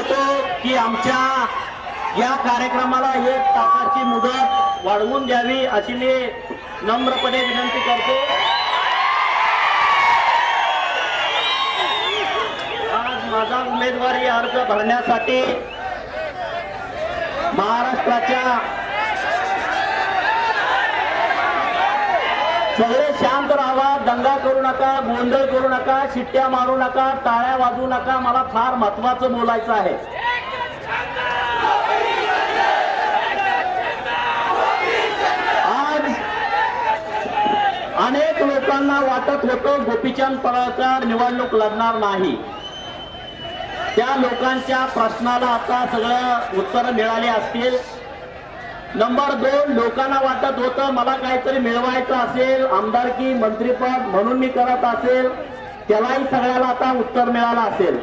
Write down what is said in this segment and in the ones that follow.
करतो की आमच्या या कार्यक्रमाला 1 तासाची मुदत वाढवून द्यावी अशी मी नम्रपणे विनंती करतो। आज माझा उमेदवारी अर्ज भरण्यासाठी महाराष्ट्राच्या सगळे शांत राहा, दंगा करू नका, गोंधळ करू नका, शिट्ट्या मारू नका, टाळ्या वाजवू नका। मला फार महत्त्वाचं बोलायचं आहे। आज अनेक लोकांना वाटत होतं गोपीचंद पडळकर निवडणूक लढणार नाही। त्या लोकांच्या प्रश्नाला आता सगळं उत्तर मिळाले असतील। नंबर 2, लोकांना वाटत होतं मला काहीतरी मिळवायचं असेल, आमदारकी मंत्रीपद म्हणून मी करत असेल, त्यालाही सगळ्याला आता उत्तर मिळालं असेल।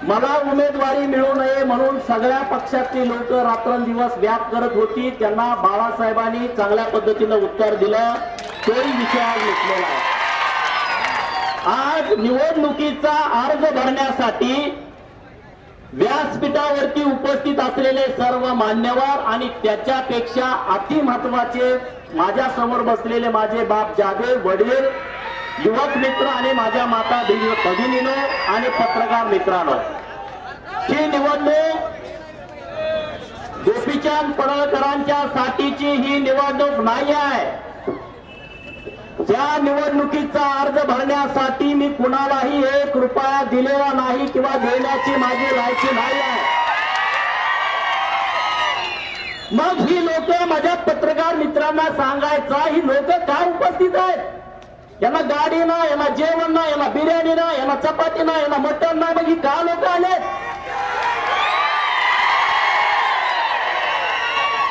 मला उमेदवारी मिळू नये म्हणून सगळ्या पक्षातली लोक रात्रंदिवस व्याप करत होती। त्यांना बाळासाहेबांनी चांगल्या पद्धतीनं उत्तर दिलं, तोही विषय आज मिटलेला आहे। आज निवडणुकीचा अर्ज भरण्यासाठी व्यासपीठावरती उपस्थित असलेले सर्व मान्यवर आणि त्याच्यापेक्षा अति महत्वाचे माझ्या समोर बसलेले माझे बाप जादे वडील, युवक मित्र आणि माझ्या माता भगिनीनो आणि पत्रकार मित्रांनो, ही निवडणूक गोपीचंद पडळकरांच्या साठीची ही निवडणूक नाही आहे। ज्या निवडणुकीचा अर्ज भरण्यासाठी मी कुणालाही 1 रुपया दिलेला नाही किंवा देण्याची माझी लायकी नाही आहे। मग ही लोक माझ्या पत्रकार मित्रांना सांगायचा, ही लोक का उपस्थित आहेत? यांना गाडी ना, यांना जेवण ना, यांना बिर्याणी ना, यांना चपाती ना, यांना मटण ना, मग ही का लोक आलेत?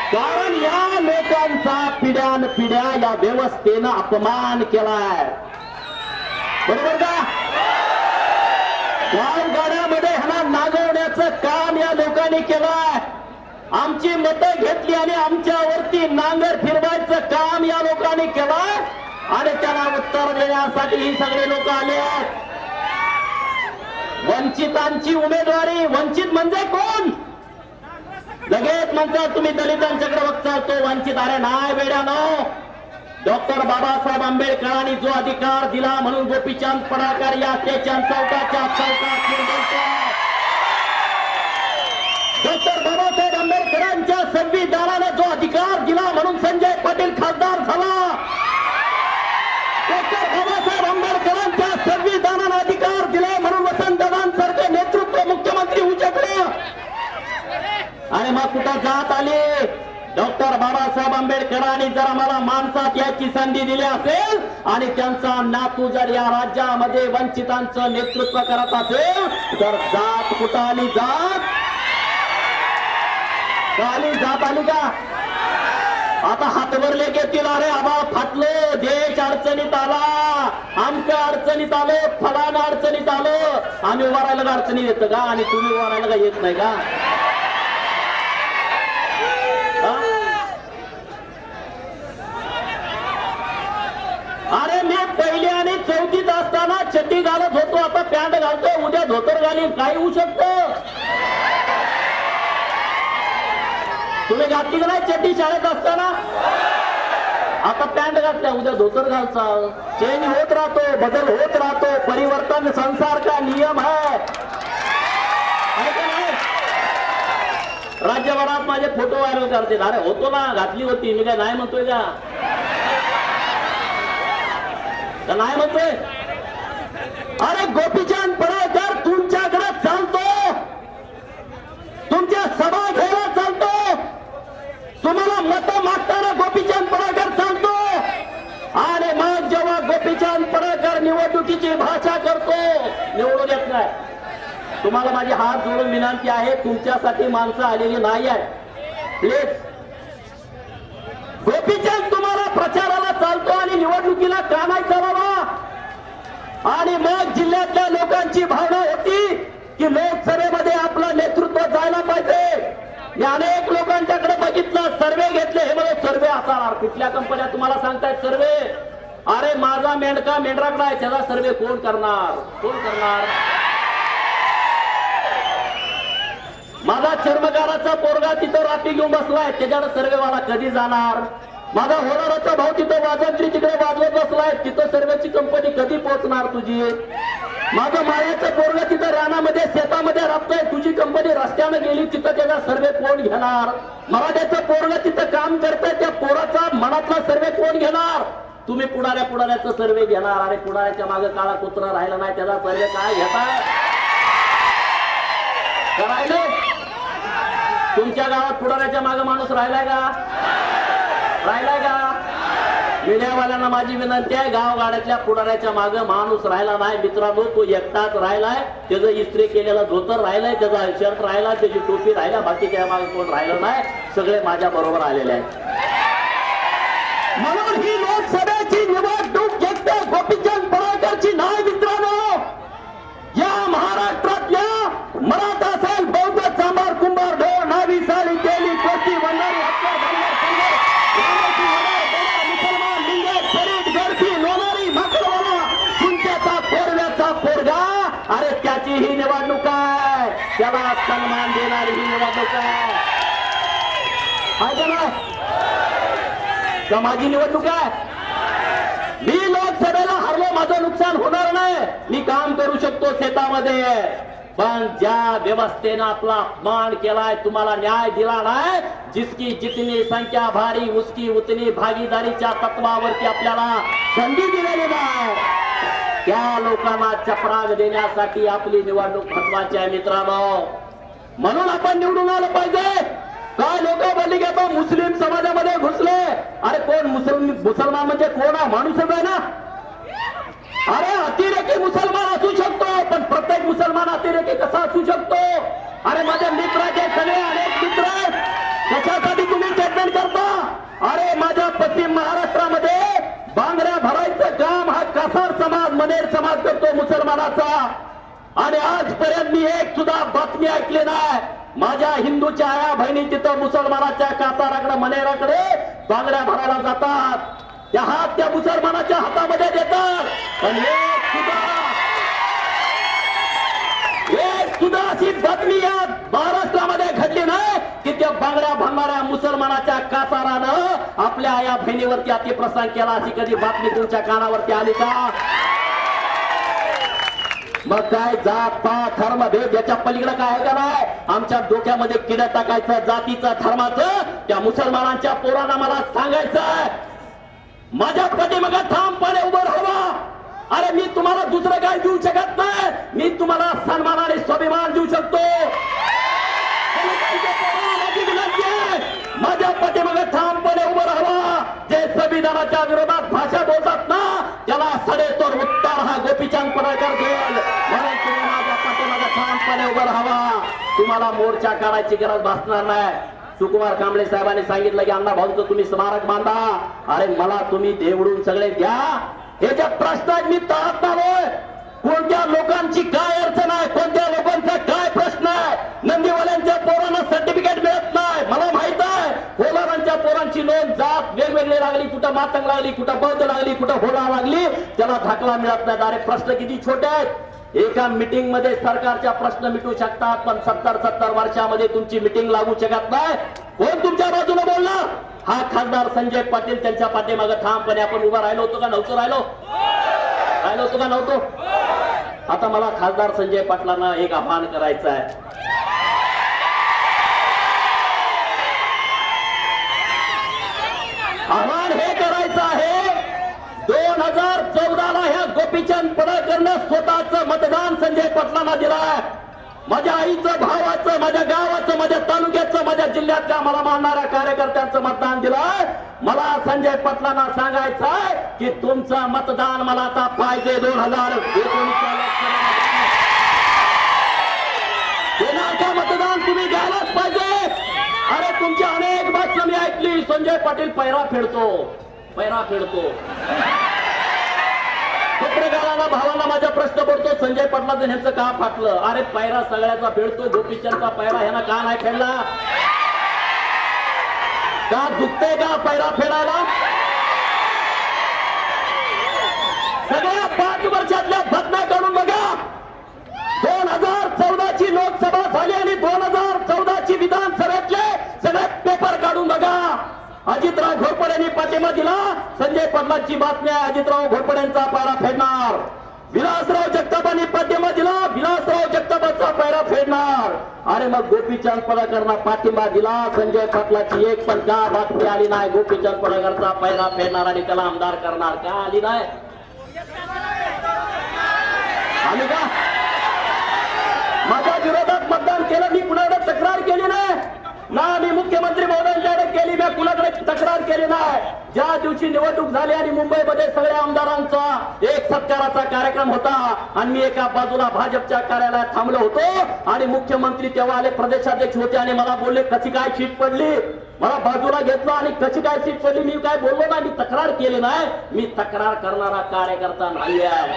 कारण या लोकांचा पिढ्यानपिढ्या या व्यवस्थेनं अपमान केलाय, बरोबर का? गावगाड्यामध्ये ह्यांना नागवण्याचं काम या लोकांनी केलंय। आमची मतं घेतली आणि आमच्यावरती नांगर फिरवायचं काम या लोकांनी केलंय आणि त्याला उत्तर देण्यासाठी ही सगळे लोक आले आहेत। वंचितांची उमेदवारी, वंचित म्हणजे कोण? लगेच म्हणतात तुम्ही दलितांच्याकडे बघता तो वंचित। अरे नाही बेड्यानो, डॉक्टर बाबासाहेब आंबेडकरांनी जो अधिकार दिला म्हणून गोपीचंद पडळकर या स्टेशन चौकाच्या चौकात बोलतात। डॉक्टर बाबासाहेब आंबेडकरांच्या संविधानाने जो अधिकार दिला म्हणून संजय पाटील खासदार झाला। डॉक्टर बाबासाहेब आंबेडकरांच्या संविधानाने अधिकार दिला म्हणून वसंतदादांसारखे नेतृत्व मुख्यमंत्री होऊ शकले। आणि मग कुठं जात आले? डॉक्टर बाबासाहेब आंबेडकरांनी जर आम्हाला माणसात याची संधी दिली असेल आणि त्यांचा नातू जर या राज्यामध्ये वंचितांचं नेतृत्व करत असेल तर जात कुठं आली? जात आली का? आता हातवरले घेतील, अरे आबा फाटलो, देश अडचणीत आला, आमच्या अडचणीत आलो, फलाना अडचणीत आलो, आम्ही उभा राहायला अडचणीत येतं का? आणि तुम्ही उभा राहायला का येत नाही का? अरे मी पहिली आणि 4थीत असताना चड्डी घालत होतो, आता पॅन्ट घालतो, उद्या धोतर घालीन, काय होऊ शकतं? तुम्ही घातली का नाही चड्डी शाळेत असताना? आता पॅन्ट घातल्या, उद्या धोतर घालचाल। चेंज होत राहतो, बदल होत राहतो, परिवर्तन संसार का नियम है। राज्यभरात माझे फोटो व्हायरल करते। अरे होतो ना, घातली होती, मी काय नाही म्हणतोय का? नाही म्हणतोय? अरे गोपीचंद पडळकर तुमच्याकडे चालतो, तुमच्या सभा घ्यायला चालतो, तुम्हाला मतं मागताना गोपीचंद पडळकर चालतो। आणि मग जेव्हा गोपीचंद पडळकर निवडणुकीची भाषा करतो, निवडून येत नाही। तुम्हाला माझी हात जोडून विनंती आहे, तुमच्यासाठी माणसं आलेली नाही आहेत, प्लीज। गोपीचंद तुम्हाला प्रचाराला चालतो आणि निवडणुकीला का नाही चालावा? आणि मग जिल्ह्यातल्या लोकांची भावना होती की लोकसभेमध्ये आपलं नेतृत्व जायला पाहिजे। मी अनेक लोकांच्याकडे बघितलं, सर्वे घेतले, हे मला सर्वे असणार, कुठल्या कंपन्या तुम्हाला सांगतायत सर्वे? अरे माझा मेंढका मेंढराकडा आहे, त्याचा सर्वे कोण करणार? माझा चर्मकाराचा पोरगा तिथं रात्री घेऊन बसलाय, त्याच्याकडे सर्वेवाला कधी जाणार? माझा होणाराचा भाऊ तिथं वाजंत्री तिकडे वाजवत बसलाय, तिथं सर्वेची कंपनी कधी पोहोचणार तुझी? माझं माळ्याचं पोरगा तिथं रानामध्ये शेतामध्ये राबतोय, तुझी कंपनी रस्त्यानं गेली, तिथं त्याचा सर्वे कोण घेणार? मराठ्याचं पोरगा तिथं काम करतंय, त्या पोराचा मनातला सर्वे कोण घेणार? तुम्ही पुढाऱ्याचं सर्वे घेणार. अरे पुढाऱ्याच्या मागे काळा कुत्रा राहिला नाही, त्याचा सर्वे काय घेताय? करायले तुमच्या गावात पुढाऱ्याच्या मागे माणूस राहिलाय का? राहिलाय का? मीडियावाल्यांना माझी विनंती आहे, गावगाड्यातल्या पुढाऱ्याच्या मागे माणूस राहिला नाही मित्रांनो. तो एकटाच राहिलाय, त्याचं इस्त्री केलेलं धोतर राहिलंय, त्याचा शर्ट राहिला, त्याची टोपी राहिला, बाकीच्या मागे कोण राहिलं नाही, सगळे माझ्या बरोबर आलेले आहेत. म्हणून ही लोकसभेची निवडणूक एकट्या गोपीचंद पडळकरची नाही मित्रांनो. या महाराष्ट्रातल्या मराठा असेल, बौद्ध, चांभार, कुंभार, ढोर, नावी, साळी, तेली, कोटी, वंजारी, हत्तर, धनगर, मुसलमान, लिंगायत, फरीद, गडकी, लोणारी, माकडवाला, तुमच्याचा पोरव्याचा पोरगा, अरे त्याची ही निवडणूक आहे, त्याला सन्मान देणारी ही निवडणूक आहे. का माझी निवडणूक आहे? मी लोकसभेला हरलो, माझं नुकसान होणार नाही, मी काम करू शकतो शेतामध्ये. पण ज्या व्यवस्थेनं आपला अपमान केलाय, तुम्हाला न्याय दिला नाही, जिसकी जितनी संख्या भारी उसकी उतनी भागीदारीच्या तत्वावरती आपल्याला संधी दिलेली नाही, त्या लोकांना चपराक देण्यासाठी आपली निवडणूक महत्वाची आहे मित्रांनो. म्हणून आपण निवडून आलं पाहिजे. काय लोक बोलली की आता मुस्लिम समाजामध्ये घुसले. अरे कोण मुसलमान म्हणजे कोण आहे? माणूसच आहे ना. अरे अतिरेकी मुसलमान असू शकतो, पण प्रत्येक मुसलमान अतिरेकी कसा असू शकतो? अरे माझ्या मित्राचे सगळे अनेक मित्र आहेत, कशासाठी तुम्ही ट्रीटमेंट करता? अरे माझ्या पश्चिम महाराष्ट्रामध्ये बांगड्या भरायचं काम हा कासार समाज, मनेर समाज करतो मुसलमानाचा. आणि आजपर्यंत मी एक सुद्धा बातमी ऐकली नाही. माझ्या हिंदूच्या आया बहिणी तिथं मुसलमानाच्या कासाराकडे, मनेराकडे बांगड्या भरायला जातात, त्या हात त्या मुसलमानाच्या हातामध्ये देतात. पण एक सुद्धा अशी बातमी या महाराष्ट्रामध्ये घडली नाही की त्या बांगड्या भरणाऱ्या मुसलमानाच्या कासारानं आपल्या आया बहिणीवरती अतिप्रसंग केला. अशी कधी बातमी तुमच्या कानावरती आली का? मग काय जात पात धर्म भेद याच्या पलीकडे काय आहे का नाही? आमच्या डोक्यामध्ये किडा टाकायचं जातीचं धर्माचं. त्या मुसलमानांच्या पोरांना मला सांगायचं, माझ्या पाठीमागे ठामपणे उभं राहावा. अरे मी तुम्हाला दुसरं काय देऊ शकत नाही, मी तुम्हाला सन्मान आणि स्वाभिमान देऊ शकतो. माझ्या पाठीमागे ठामपणे उभं राहावा. जे संविधानाच्या विरोधात भाषा बोलतात ना, त्याला सडेतोड उत्तर हा गोपीचंद पडळकर देईल. म्हणून तुम्ही माझ्या पाठीमागे ठामपणे उभं राहावा. तुम्हाला मोर्चा काढायची गरज भासणार नाही. सुकुमार कांबळे साहेबांनी सांगितलं की अण्णा भाऊंचं तुम्ही स्मारक बांधा. अरे मला तुम्ही देवडून सगळे द्या. हे जे प्रश्न आहेत मी टाळत नाहीये. कोणत्या लोकांची काय अडचण आहे, कोणत्या लोकांचा काय प्रश्न आहे? नंदीवाल्यांच्या पोरांना सर्टिफिकेट मिळत नाही, मला माहित आहे. होलारांच्या पोरांची नोंद जात वेगवेगळी लागली, कुठं मातंग लागली, कुठं बौद्ध लागली, कुठं होलार लागली, त्याला दाखला मिळत नाही. अरे प्रश्न किती छोटे आहेत. एका मीटिंग मध्ये सरकारच्या प्रश्न मिटू शकतात, पण 70 वर्षामध्ये तुमची मीटिंग लागू शकत नाही. कोण तुमच्या बाजूला बोलणार? हा खासदार संजय पाटील, त्यांच्या पाठीमागे ठामपणे आपण उभा राहिलो होतो का नव्हतो? राहिलो होतो का नव्हतो? आता मला खासदार संजय पाटलांना एक आव्हान करायचं आहे. आव्हान हे करायचं आहे, 2014ला ह्या गोपीचंद पडळकरनं स्वतःचं मतदान संजय पाटलांना दिलंय. माझ्या आईचं, भावाचं, माझ्या गावाचं, माझ्या तालुक्याचं, माझ्या जिल्ह्यातल्या मला मानणाऱ्या कार्यकर्त्यांचं मतदान दिलंय. मला संजय पाटलांना सांगायचं आहे की तुमचं मतदान मला आता पाहिजे. 2019 का मतदान तुम्ही द्यायलाच पाहिजे. अरे तुमची अनेक बातम्या मी ऐकली, संजय पाटील पैरा फेडतो. पत्रकारांना, भावांना माझा प्रश्न पडतो, संजय पाटलाचं ह्यांचं का फाटलं? अरे पैरा सगळ्याचा फेडतो, गोपीचंदचा पैरा ह्यांना का नाही फेडला? का दुखते का पैरा फेडायला? सगळ्या 5 वर्षातल्या घटना काढून बघा. 2014ची लोकसभा झाली आणि 2014 घोरपड्यांनी पाठिंबा दिला. संजय पाटलांची बातमी आहे, अजितराव घोरपड्यांचा पायरा फेडणार. विलासराव जगतापांनी पाठिंबा दिला, विलासराव जगतापांचा पायरा फेडणार. अरे मग गोपीचंद पडळकरांना पाठिंबा दिला, संजय पाटलाची एक पण का बातमी आली नाही. गोपीचंद पडळकरचा पायरा फेडणार आणि त्याला आमदार करणार, का आली नाही? आली का? माझ्या विरोधात मतदान केलं, मी कुणाकडे तक्रार केली नाही ना, मी मुख्यमंत्री महोदयांच्याकडे केली, मी कुणाकडे तक्रार केली नाही. ज्या दिवशी निवडणूक झाली आणि मुंबईमध्ये सगळ्या आमदारांचा एक सत्काराचा कार्यक्रम होता आणि मी एका बाजूला भाजपच्या कार्यालयात थांबलो होतो आणि मुख्यमंत्री तेव्हा आले, प्रदेशाध्यक्ष होते आणि मला बोलले कशी काय सीट पडली. मला बाजूला घेतलं आणि कशी काय सीट पडली, मी काय बोललो ना, मी तक्रार केली नाही. मी तक्रार करणारा कार्यकर्ता नाही आहे,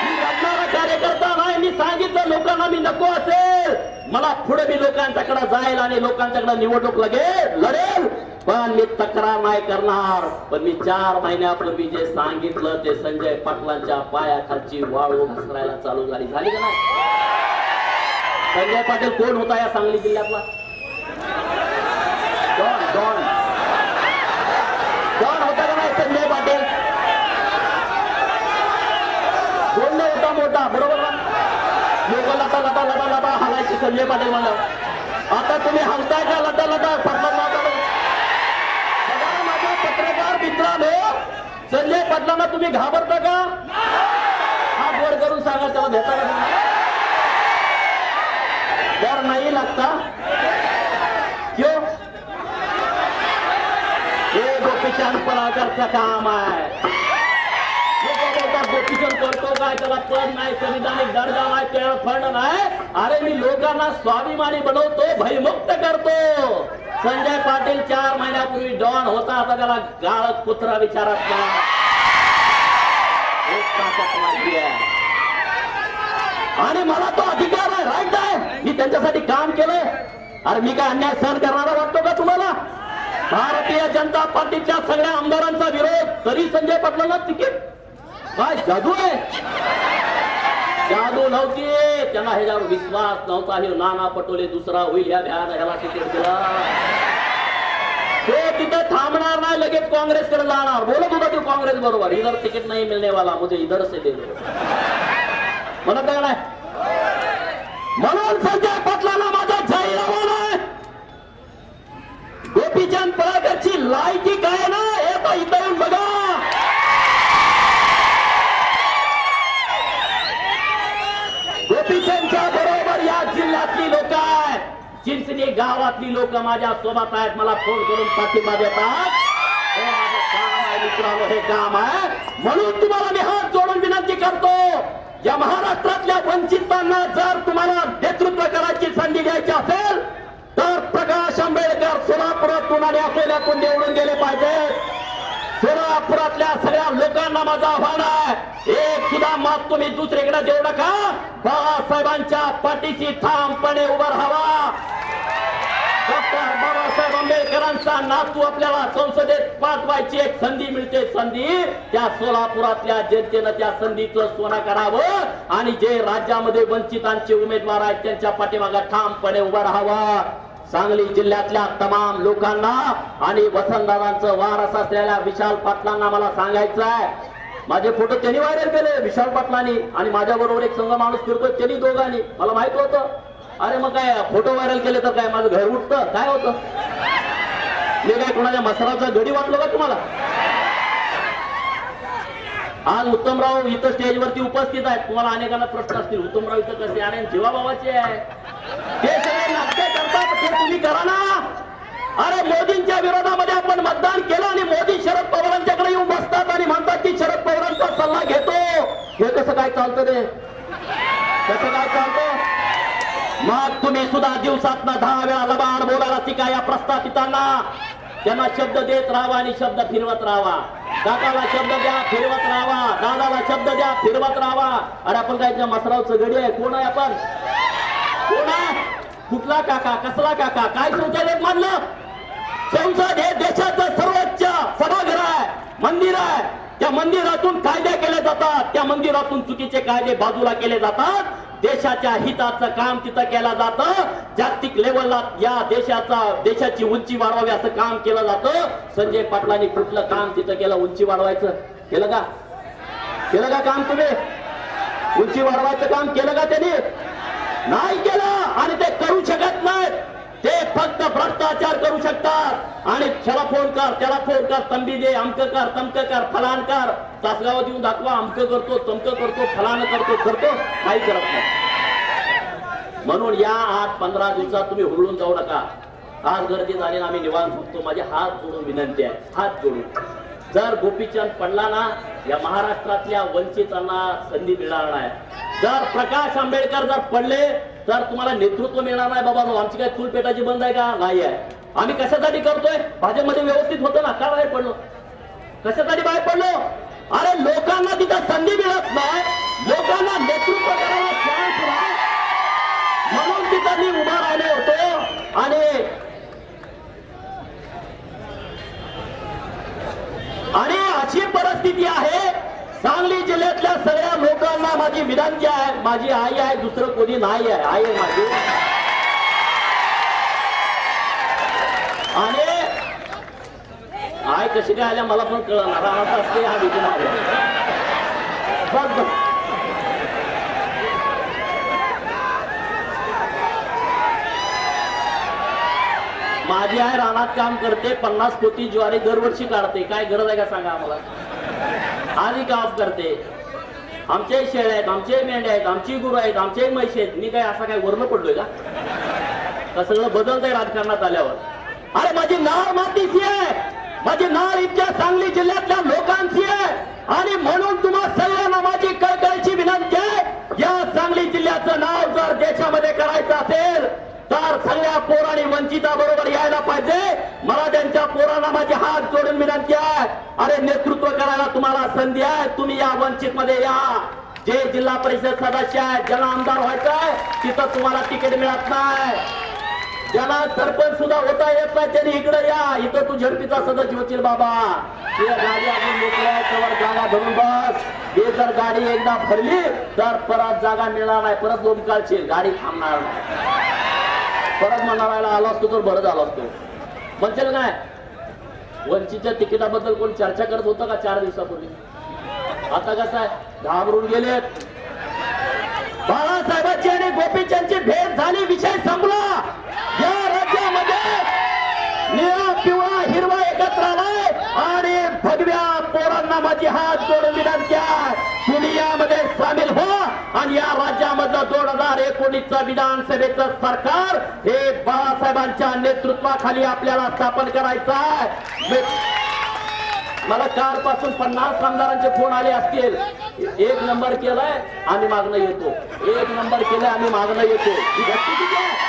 मी लढणारा कार्यकर्ता नाही. मी सांगितलं लोकांना मी नको असेल, मला पुढे मी लोकांच्याकडे जाईल आणि लोकांच्याकडे निवडणूक लढेल, पण मी तक्रार नाही करणार. पण मी 4 महिन्यापूर्वी जे सांगितलं ते संजय पाटलांच्या पायाखालची वाळू घसरायला चालू झाली का नाही? संजय पाटील कोण होता या सांगली जिल्ह्यातला? डॉन होता का नाही संजय पाटील? बोलणे होता मोठा, बरोबर ना? लोक लटा लटा लटा लटा हालायचे संजय पाटील म्हणलं. आता तुम्ही हलताय का लटा लटा? माझ्या पत्रकार मित्रांनो, संजय पाटलांना तुम्ही घाबरता का? हात वर करून सांगा, त्याला भेटा का? डर नाही लागता क्यों? हे गोपीचंद पडळकरचं काम आहे. गोपीचंद करतो काय, त्याला पद नाही, संविधानिक दर्जा नाही, केवळ फंड नाही. अरे मी लोकांना स्वाभिमानी बनवतो, भयमुक्त करतो. संजय पाटील 4 महिन्यापूर्वी डॉन होता, आता त्याला गाळ कुत्रा विचारत नाही. आणि मला तो अधिकार आहे, राईट आहे, मी त्यांच्यासाठी काम केलंय. अरे मी काय अन्याय सहन करणारा वाटतो का तुम्हाला? भारतीय जनता पार्टीच्या सगळ्या आमदारांचा विरोध, तरी संजय पाटलांना तिकीट? काय जादू आहे? जादू नव्हती, त्यांना ह्याच्यावर विश्वास नव्हता. हे नाना पटोले दुसरा होईल या भ्यान ह्याला तिकीट दिला. तो तिथे थांबणार नाही, लगेच काँग्रेसकडे जाणार. बोलत होता तो काँग्रेस बरोबर, इधर तिकीट नाही मिळने वाला, मुझे इधर से दे दो म्हणत नाही. म्हणून संजय पाटलांना माझा जाहीर आव्हान आहे, गोपीचंद पडळकरची लायकी काय ना हे तर इथं येऊन बघा. गोपीचंदच्या बरोबर या जिल्ह्यातली लोक आहेत, चिंचणी गावातली लोक माझ्या सोबत आहेत, मला फोन करून पाठिंबा देतात. हे माझं काम आहे मित्रांनो, हे काम आहे. म्हणून तुम्हाला मी हात जोडून विनंती करतो, या महाराष्ट्रातल्या वंचितांना जर तुम्हाला नेतृत्व करायची संधी द्यायची असेल तर प्रकाश आंबेडकर सोलापुरातून आणि अकोल्यातून निवडून गेले पाहिजेत. सोलापुरातल्या सगळ्या लोकांना माझं आव्हान आहे, एक सुद्धा मत तुम्ही दुसरीकडे देऊ नका. बाळासाहेबांच्या पाठीशी ठामपणे उभं राहावा. डॉक्टर बाबासाहेब आंबेडकरांचा नातू आपल्याला संसदेत पाठवायची एक संधी मिळते, संधी त्या सोलापुरातल्या जनतेनं त्या संधीचं सोनं करावं आणि जे राज्यामध्ये वंचितांचे उमेदवार आहेत त्यांच्या पाठीमागे ठामपणे उभं राहावं. सांगली जिल्ह्यातल्या तमाम लोकांना आणि वसंतदादांचं वारस असलेल्या विशाल पाटलांना मला सांगायचं आहे, माझे फोटो त्यांनी व्हायरल केले, विशाल पाटलांनी, आणि माझ्या बरोबर एक संघ माणूस फिरतोय त्यांनी, दोघांनी. मला माहित होतं. अरे मग काय फोटो व्हायरल केले तर काय माझं घर उठतं काय होतं? मी काय कोणाच्या मसराचा गडी वाटलो का तुम्हाला? आज उत्तमराव इथं स्टेजवरती उपस्थित आहेत, तुम्हाला अनेकांना प्रश्न असतील, उत्तमराव इथं कसे? अरे जीवाभावाचे आहे, ते सगळे नाटके करतात, ते तुम्ही करा ना. अरे मोदींच्या विरोधामध्ये आपण मतदान केलं आणि मोदी शरद पवारांच्याकडे येऊन बसतात आणि म्हणतात की शरद पवारांचा सल्ला घेतो. हे कसं काय चालतं रे? कसं काय चालतं? मग तुम्ही सुद्धा दिवसातनं 10 वेळा लबाड बोलायला शिका. या प्रस्थापितांना त्यांना शब्द देत राहावा आणि शब्द फिरवत राहावा. काकाला शब्द द्या, फिरवत राहावा. दादाला शब्द द्या, फिरवत राहावा. अरे आपण काय मसरावचं गडी आहे? कोण आहे आपण? कोण आहे? कुठला काका? कसला काका? काय शौचालय मानलं? संसद हे देशाचं सर्वोच्च सभागृह आहे, मंदिर आहे. त्या मंदिरातून कायदे केले जातात, त्या मंदिरातून चुकीचे कायदे बाजूला केले जातात. देशाच्या हिताचं काम तिथं केलं जातं. जागतिक लेवलला या देशाची उंची वाढवावी असं काम केलं जातं. संजय पाटलांनी कुठलं काम तिथं केलं? उंची वाढवायचं केलं का? केलं का काम? तुम्ही उंची वाढवायचं काम केलं का? त्यांनी नाही केलं आणि ते करू शकत नाहीत. ते फक्त भ्रष्टाचार करू शकतात आणि त्याला फोन कर, त्याला फोन कर, तंबी दे, अमक कर, तमक कर, फलान कर, तासगावात येऊन दाखवा, अमक करतो, तमक करतो, फलान करतो, काही करत नाही. म्हणून या 8-15 दिवसात तुम्ही हुरळून जाऊ नका. आज गर्दी झाली ना, आम्ही निवांत होतो. माझे हात जोडून विनंती आहे, हात जोडून. जर गोपीचंद पडला ना, या महाराष्ट्रातल्या वंचितांना संधी मिळणार नाही. जर प्रकाश आंबेडकर जर पडले तर तुम्हाला नेतृत्व मिळणार नाही. बाबा आमची काय चूल पेटाची बंद आहे का? नाही आहे. आम्ही कशासाठी करतोय? भाजपमध्ये व्यवस्थित होतं ना, का बाहेर पडलो? कशासाठी बाहेर पडलो? अरे लोकांना तिथं संधी मिळत नाही, लोकांना नेतृत्व करायला चान्स नाही, म्हणून तिथं मी उभा राहिले होतो. आणि अशी परिस्थिती आहे. सांगली जिल्ह्यातल्या सगळ्या लोकांना माझी विनंती आहे. माझी आई आहे, दुसरं कोणी नाही आहे. आई आहे माझी. आणि आई कशी काय आल्या मला पण कळणार असते हा विचार. माझी आई रानात काम करते, 50 पोती ज्वारी दरवर्षी काढते. काय गरज आहे का सांगा आम्हाला? आधी काम करते. आमचे शेळ्या आहेत, आमचे मेंढ्या आहेत, आमची गुरु आहेत, आमचे म्हशी आहेत. मी काय असा काय वर्ण पडलोय का? सगळं बदलतंय राजकारणात आल्यावर. अरे माझी नाळ मातीची आहे, माझी नाळ इतक्या सांगली जिल्ह्यातल्या लोकांची आहे. आणि म्हणून तुम्हा सगळ्यांना माझी कळकळीची विनंती आहे, या सांगली जिल्ह्याचं नाव जर देशामध्ये करायचं असेल तर सगळ्या पोरांनी वंचिताबरोबर यायला पाहिजे. मला त्यांच्या पोरांना माझी हात जोडून विनंती आहे. अरे नेतृत्व करायला तुम्हाला संधी आहे. तुम्ही या वंचित मध्ये या. जे जिल्हा परिषद सदस्य आहेत, ज्यांना आमदार व्हायचं आहे, तिथं तुम्हाला तिकीट मिळत नाही. ज्याला सरपंच सुद्धा होता येत नाही त्यांनी इकडे या. इथं तू झडपीचा सदस्य होतील बाबा. गाडी अजून मोकळ्या त्यावर जागा धरून बस. हे जर गाडी एकदा भरली तर परत जागा मिळणार नाही, परत लोमकाळशील, गाडी थांबणार नाही. परत मनाला आलो असतो तर बरं झालं असतो. म्हणतील काय वंचितच्या तिकिटाबद्दल कोण चर्चा करत होतं का 4 दिवसापूर्वी? आता कसं आहे, घाबरून गेलेत. बाळासाहेबांची आणि गोपीचंदची भेट झाली, विषय संपला. या राज्यामध्ये निळा पिवळा हिरवा एकत्र आलाय आणि भगव्या पोरांना माझी हात जोडून विनंती आहे, तुम्ही यामध्ये सामील व्हा आणि या राज्यामधलं 2019चं विधानसभेचं सरकार हे बाळासाहेबांच्या नेतृत्वाखाली आपल्याला स्थापन करायचं आहे. मला कालपासून 50 आमदारांचे फोन आले असतील. 1 नंबर केलाय आम्ही मागणं येतो, 1 नंबर केलाय आम्ही मागणं येतो. ही व्यक्ती किती आहे?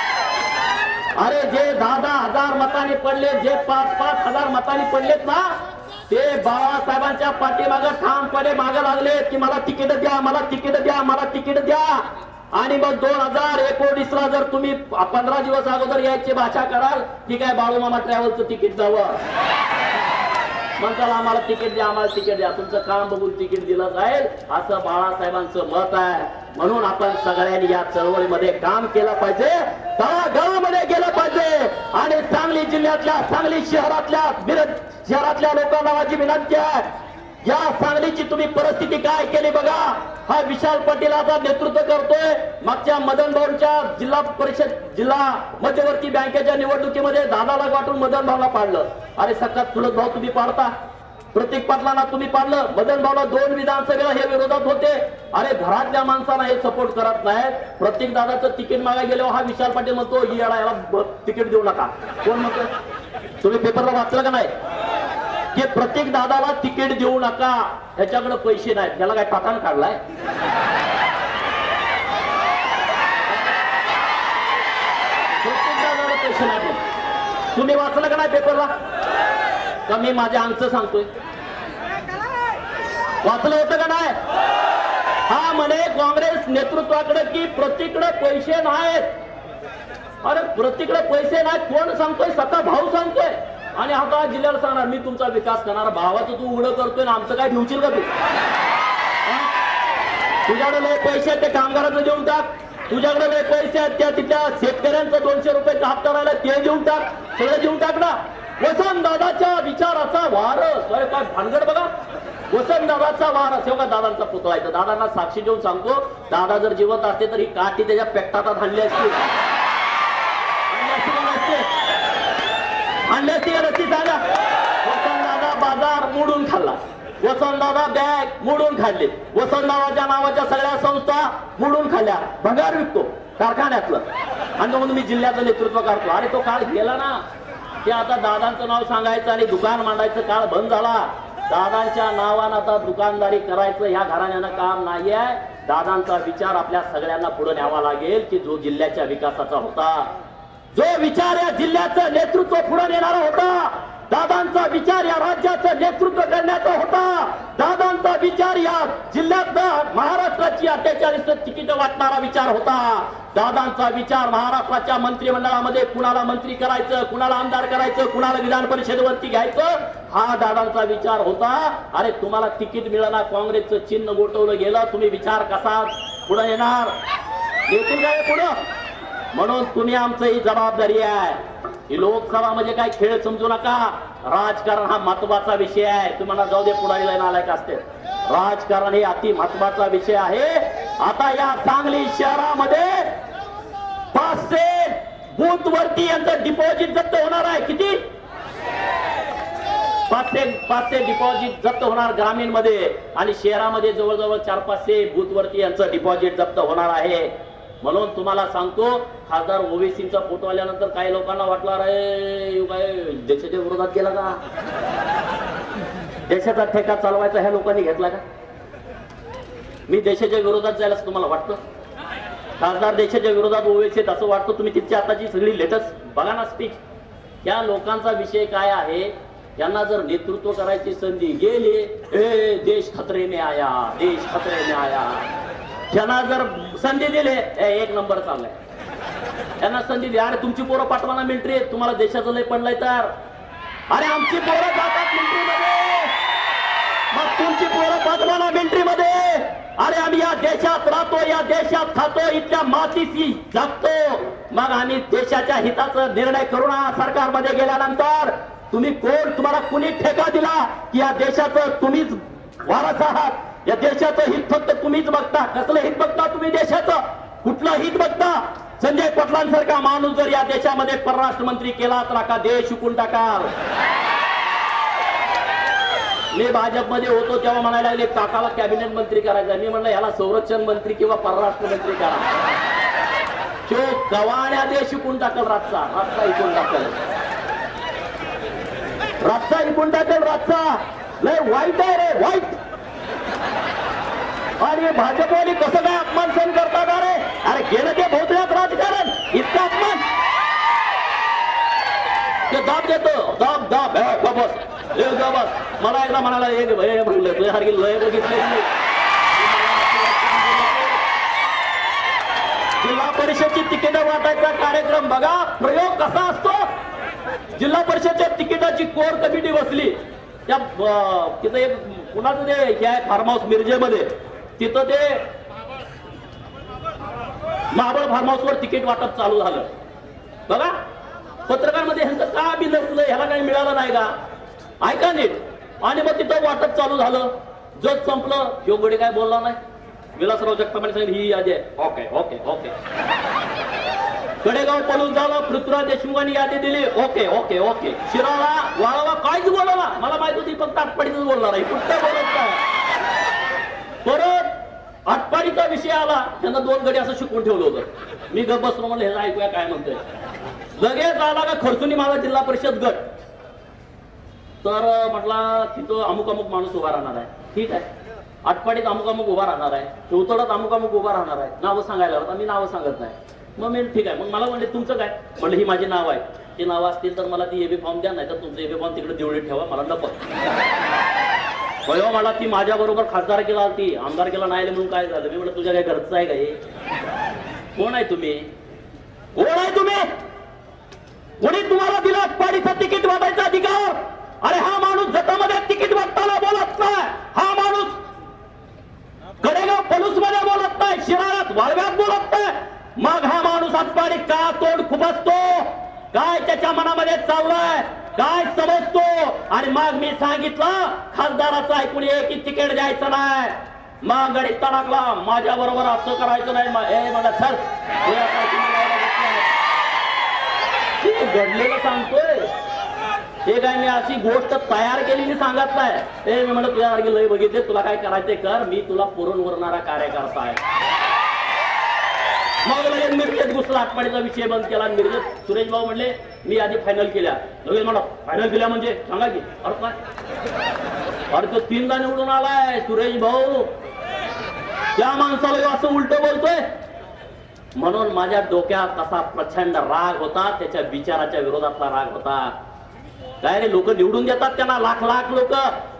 अरे जे 10-10 हजार मतांनी पडले, जे 5-5 हजार मतांनी पडलेत ना, ते बाळासाहेबांच्या पाठीमागं ठामपणे मागे लागले की मला तिकीट द्या, मला तिकीट द्या, मला तिकीट द्या. आणि मग 2019ला जर तुम्ही 15 दिवस अगोदर यायची भाषा कराल की काय बाळूमामा ट्रॅव्हलचं तिकीट जावं, म्हणताल आम्हाला तिकीट द्या, आम्हाला तिकीट द्या, तुमचं काम बघून तिकीट दिलं जाईल असं बाळासाहेबांचं मत आहे. म्हणून आपण सगळ्यांनी या चळवळीमध्ये काम केलं पाहिजे, तळागाळामध्ये गेलं पाहिजे. आणि सांगली जिल्ह्यातल्या, सांगली शहरातल्या लोकांना माझी विनंती आहे, या सांगलीची तुम्ही परिस्थिती काय केली बघा. हा विशाल पाटील आता नेतृत्व करतोय. मागच्या मदन भाऊंच्या जिल्हा मध्यवर्ती बँकेच्या निवडणुकीमध्ये दादाला गाठून मदन भाऊला पाडलं. अरे सगळ्यात चुलत भाऊ तुम्ही पाडता, प्रतीक पाटलांना तुम्ही पाडलं. मदन भाऊला 2 विधानसभेला हे विरोधात होते. अरे घरातल्या माणसांना हे सपोर्ट करत नाहीत. प्रतीक दादाचं तिकीट मागा गेल्यावर हा विशाल पाटील म्हणतो ही याला तिकीट देऊ नका. कोण म्हणतो? तुम्ही पेपरला वाचलं का नाही की प्रत्येक दादाला तिकीट देऊ नका, ह्याच्याकडे पैसे नाहीत, त्याला काय टाकान काढलाय? प्रत्येक दादाला पैसे नाहीत. तुम्ही वाचलं का नाही पेपरला? का मी माझ्या अंगचं सांगतोय? वाचलं होतं का नाही? हा म्हणे काँग्रेस नेतृत्वाकडे की प्रत्येकडे पैसे नाहीत. अरे प्रत्येकडे पैसे नाहीत कोण सांगतोय? स्वतः भाऊ सांगतोय. आणि आता जिल्ह्याला सांगणार मी तुमचा विकास करणार. भावाचं तू उघडं करतोय ना, आमचं काय ठेवशील का तू? तुझ्याकडे लय पैसे आहेत ते कामगारांचं देऊन टाक. तुझ्याकडे लय पैसे आहेत त्या तिथल्या शेतकऱ्यांचं 200 रुपयाचा हप्ता राहिला ते देऊन टाक. सगळं देऊन टाक ना. वसंतदादाच्या विचाराचा वारस. अरे काय भानगड बघा. वसंतदादाचा वारस. हे बघा दादांचा पुतळा आहे. दादांना साक्षी देऊन सांगतो, दादा जर जिवंत असते तर ही काठी त्याच्या पेटात हाणली असती. आणली असती का नसती सांगा. वसंतदादा बाजार मोडून खाल्ला. वसंतदादा बॅग मोडून खाल्ले. वसंतदादाच्या नावाच्या सगळ्या संस्था मोडून खाल्ल्या. भंगार विकतो कारखान्यातलं. आणि म्हणून मी जिल्ह्याचं नेतृत्व करतो. अरे तो काळ गेला ना. ते आता दादांचं नाव सांगायचं आणि दुकान मांडायचं काळ बंद झाला. दादांच्या नावानं आता दुकानदारी करायचं ह्या घराण्यानं काम नाही आहे. दादांचा विचार आपल्या सगळ्यांना पुढे न्यावा लागेल की जो जिल्ह्याच्या विकासाचा होता, जो विचार या जिल्ह्याचं नेतृत्व पुढे नेणारा होता, दादांचा विचार या राज्याचं नेतृत्व करण्याचा होता, दादांचा विचार या जिल्ह्यात महाराष्ट्राची 48 तिकीट वाटणारा विचार होता, दादांचा विचार महाराष्ट्राच्या मंत्रिमंडळामध्ये कुणाला मंत्री करायचं, कुणाला आमदार करायचं, कुणाला विधान परिषदेवरती घ्यायचं, हा दादांचा विचार होता. अरे तुम्हाला तिकीट मिळाला, काँग्रेसचं चिन्ह गोठवलं गेलं, तुम्ही विचार कसा पुढे येणार? येतील काय पुढं? म्हणून तुम्ही आमचं ही जबाबदारी आहे. ही लोकसभा म्हणजे काय खेळ समजू नका. राजकारण हा महत्वाचा विषय आहे. तुम्हाला जाऊ दे पुढारी नालायक असते. राजकारण हे अति महत्वाचा विषय आहे. आता या सांगली शहरामध्ये 500 बूथ वरती यांचं डिपॉझिट जप्त होणार आहे. किती? 500 डिपॉझिट जप्त होणार ग्रामीण मध्ये, आणि शहरामध्ये जवळजवळ 400-500 बूथ वरती यांचं डिपॉझिट जप्त होणार आहे. म्हणून तुम्हाला सांगतो, खासदार ओवेसींचा फोटो आल्यानंतर काही लोकांना वाटलं अरे काय देशाच्या विरोधात गेला का, देशाचा ठेका चालवायचा ह्या लोकांनी घेतला का? मी देशाच्या विरोधात जायला असं तुम्हाला वाटतं? खासदार देशाच्या विरोधात ओवेसी असं वाटतं? तुम्ही तिथची आताची सगळी लेटेस्ट बघा ना स्पीच. या लोकांचा विषय काय आहे, त्यांना जर नेतृत्व करायची संधी गेली, ए देश खतरे में आया, देश खतरे में आया. त्यांना जर संधी दिले, एक नंबर चाललाय. त्यांना संधी द्या. अरे तुमची पोरं पाठवाना मिलिटरी, तुम्हाला देशाचं लय पडलंय तर. अरे आमची पोरं जातात मिलिटरीमध्ये, मग तुमची पोरं पाठवाना मिलिटरीमध्ये. अरे आम्ही या देशात राहतो, या देशात खातो, इथल्या मातीशी जगतो. मग आम्ही देशाच्या हिताचा निर्णय करू ना. सरकारमध्ये गेल्यानंतर तुम्ही कोण, तुम्हाला कुणी ठेका दिला की या देशाचं तुम्हीच वारस आहात, या देशाचं हित फक्त तुम्हीच बघता? कसलं हित बघता तुम्ही देशाचं? कुठलं हित बघता? संजय पटलांसारखा माणूस जर या देशामध्ये परराष्ट्र मंत्री केला तर का देश शिकून टाकाल. मी भाजपमध्ये होतो तेव्हा म्हणायला लागले काकाला कॅबिनेट मंत्री करायचं. मी म्हणलं ह्याला संरक्षण मंत्री किंवा परराष्ट्र मंत्री करा. तो गवाण्या देश शिकून टाकल. रातचा इकून टाकल, रातचा इकून टाकल. रातचा लय वाईट आहे रे, वाईट. आणि भाजपवाली कसं काय अपमान सहन करतात? अरे गेलं ते भोवतल्यात राजकारण, इतका अपमान. ते दाब देतो, दाब दाब बस बस. मला एकदा म्हणाला म्हणलं तुझ्यासारखी लय बघितली. जिल्हा परिषदची तिकीट वाटायचा कार्यक्रम बघा, प्रयोग कसा असतो. जिल्हा परिषदच्या तिकिटाची कोर कमिटी बसली. त्या तिथं एक कुणाचं ते हे आहे फार्म हाऊस मिरजेमध्ये, तिथं ते महाबळ फार्म हाऊस वर तिकीट वाटप चालू झालं. बघा पत्रकारांमध्ये ह्यांचं का बी नसलं, ह्याला काही मिळालं नाही का? ऐका नीट. आणि मग तिथं वाटप चालू झालं, जग संपलं. योगडे काय बोलला नाही. विलासराव जगतापांनी सांगितलं ही यादी आहे. Okay okay okay. कडेगाव पळून झालं, पृथ्वीराज देशमुखांनी यादी दिली. Okay okay okay. Shirala Walwa काहीच बोलला. मला माहित होती फक्त आटपाडीच बोलणार आहे, कुठं बोलत काय. परत आटपाडीचा विषय आला, त्यांना 2 गडी असं शिकवून ठेवलं होतं. मी गप बसलो, म्हणलं हे ऐकूया काय म्हणतोय. लगेच आला का खडसूनी माझा जिल्हा परिषद गट. तर म्हटला तिथं अमुक अमुक माणूस उभा राहणार आहे. ठीक आहे. आटपाडीत अमुक अमुक उभा राहणार आहे, उतरत अमुक अमुक उभा राहणार आहे. नावं सांगायला होता, मी नावं सांगत नाही. मग मी ठीक आहे. मग मला म्हणले तुमचं काय? म्हणलं ही माझी नाव आहे. ती नावं असतील तर मला ती एबी फॉर्म द्या, नाही तर तुमचं एबी फॉर्म तिकडे देवळीत ठेवा, मला नको. मला ती माझ्या बरोबर खासदार केला, ती आमदार केला नाही म्हणून काय झालं? मी म्हणलं तुझ्या काय घरचं आहे का हे? कोण आहे तुम्ही? कोण आहे तुम्ही? कोणी तुम्हाला दिला आटपाडीचं तिकीट वाटायचा अधिकार? अरे हा माणूस जतामध्ये तिकीट वाटताना बोलत नाही. हा माणूस कडेगाव पलूस मध्ये काय त्याच्या मनामध्ये चाललंय, काय समजतो. आणि मग मी सांगितलं खासदाराचं ऐकून एक तिकीट द्यायचं नाही. मग गडीत तडाकला, माझ्या बरोबर असं करायचं नाही. मला चल घडलेलं सांगतोय. हे काय मी अशी गोष्ट तयार केलेली सांगत नाही. मी म्हणलं तुझ्यासारखी लय बघितले, तुला काय करायचंय कर, मी तुला पुरण उरणारा कार्यकर्ता आहे. मग लगेच मिरजेत घुसला, आटपाडीचा विषय बंद केला. मिरजेत सुरेश भाऊ म्हणले मी आधी फायनल केल्या. लगेच म्हणा फायनल केल्या म्हणजे सांगा की अर्थ काय. अरे तो 3दा निवडून आलाय सुरेश भाऊ, त्या माणसाला असं उलट बोलतोय. म्हणून माझ्या डोक्यात असा प्रचंड राग होता, त्याच्या विचाराच्या विरोधातला राग होता. काय रे, लोक निवडून देतात त्यांना, लाख लाख लोक,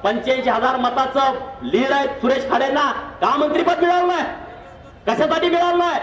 85,000 मताचं लीड आहे सुरेश खाडेंना. का मंत्रीपद मिळालं नाही, कशासाठी मिळालं नाही.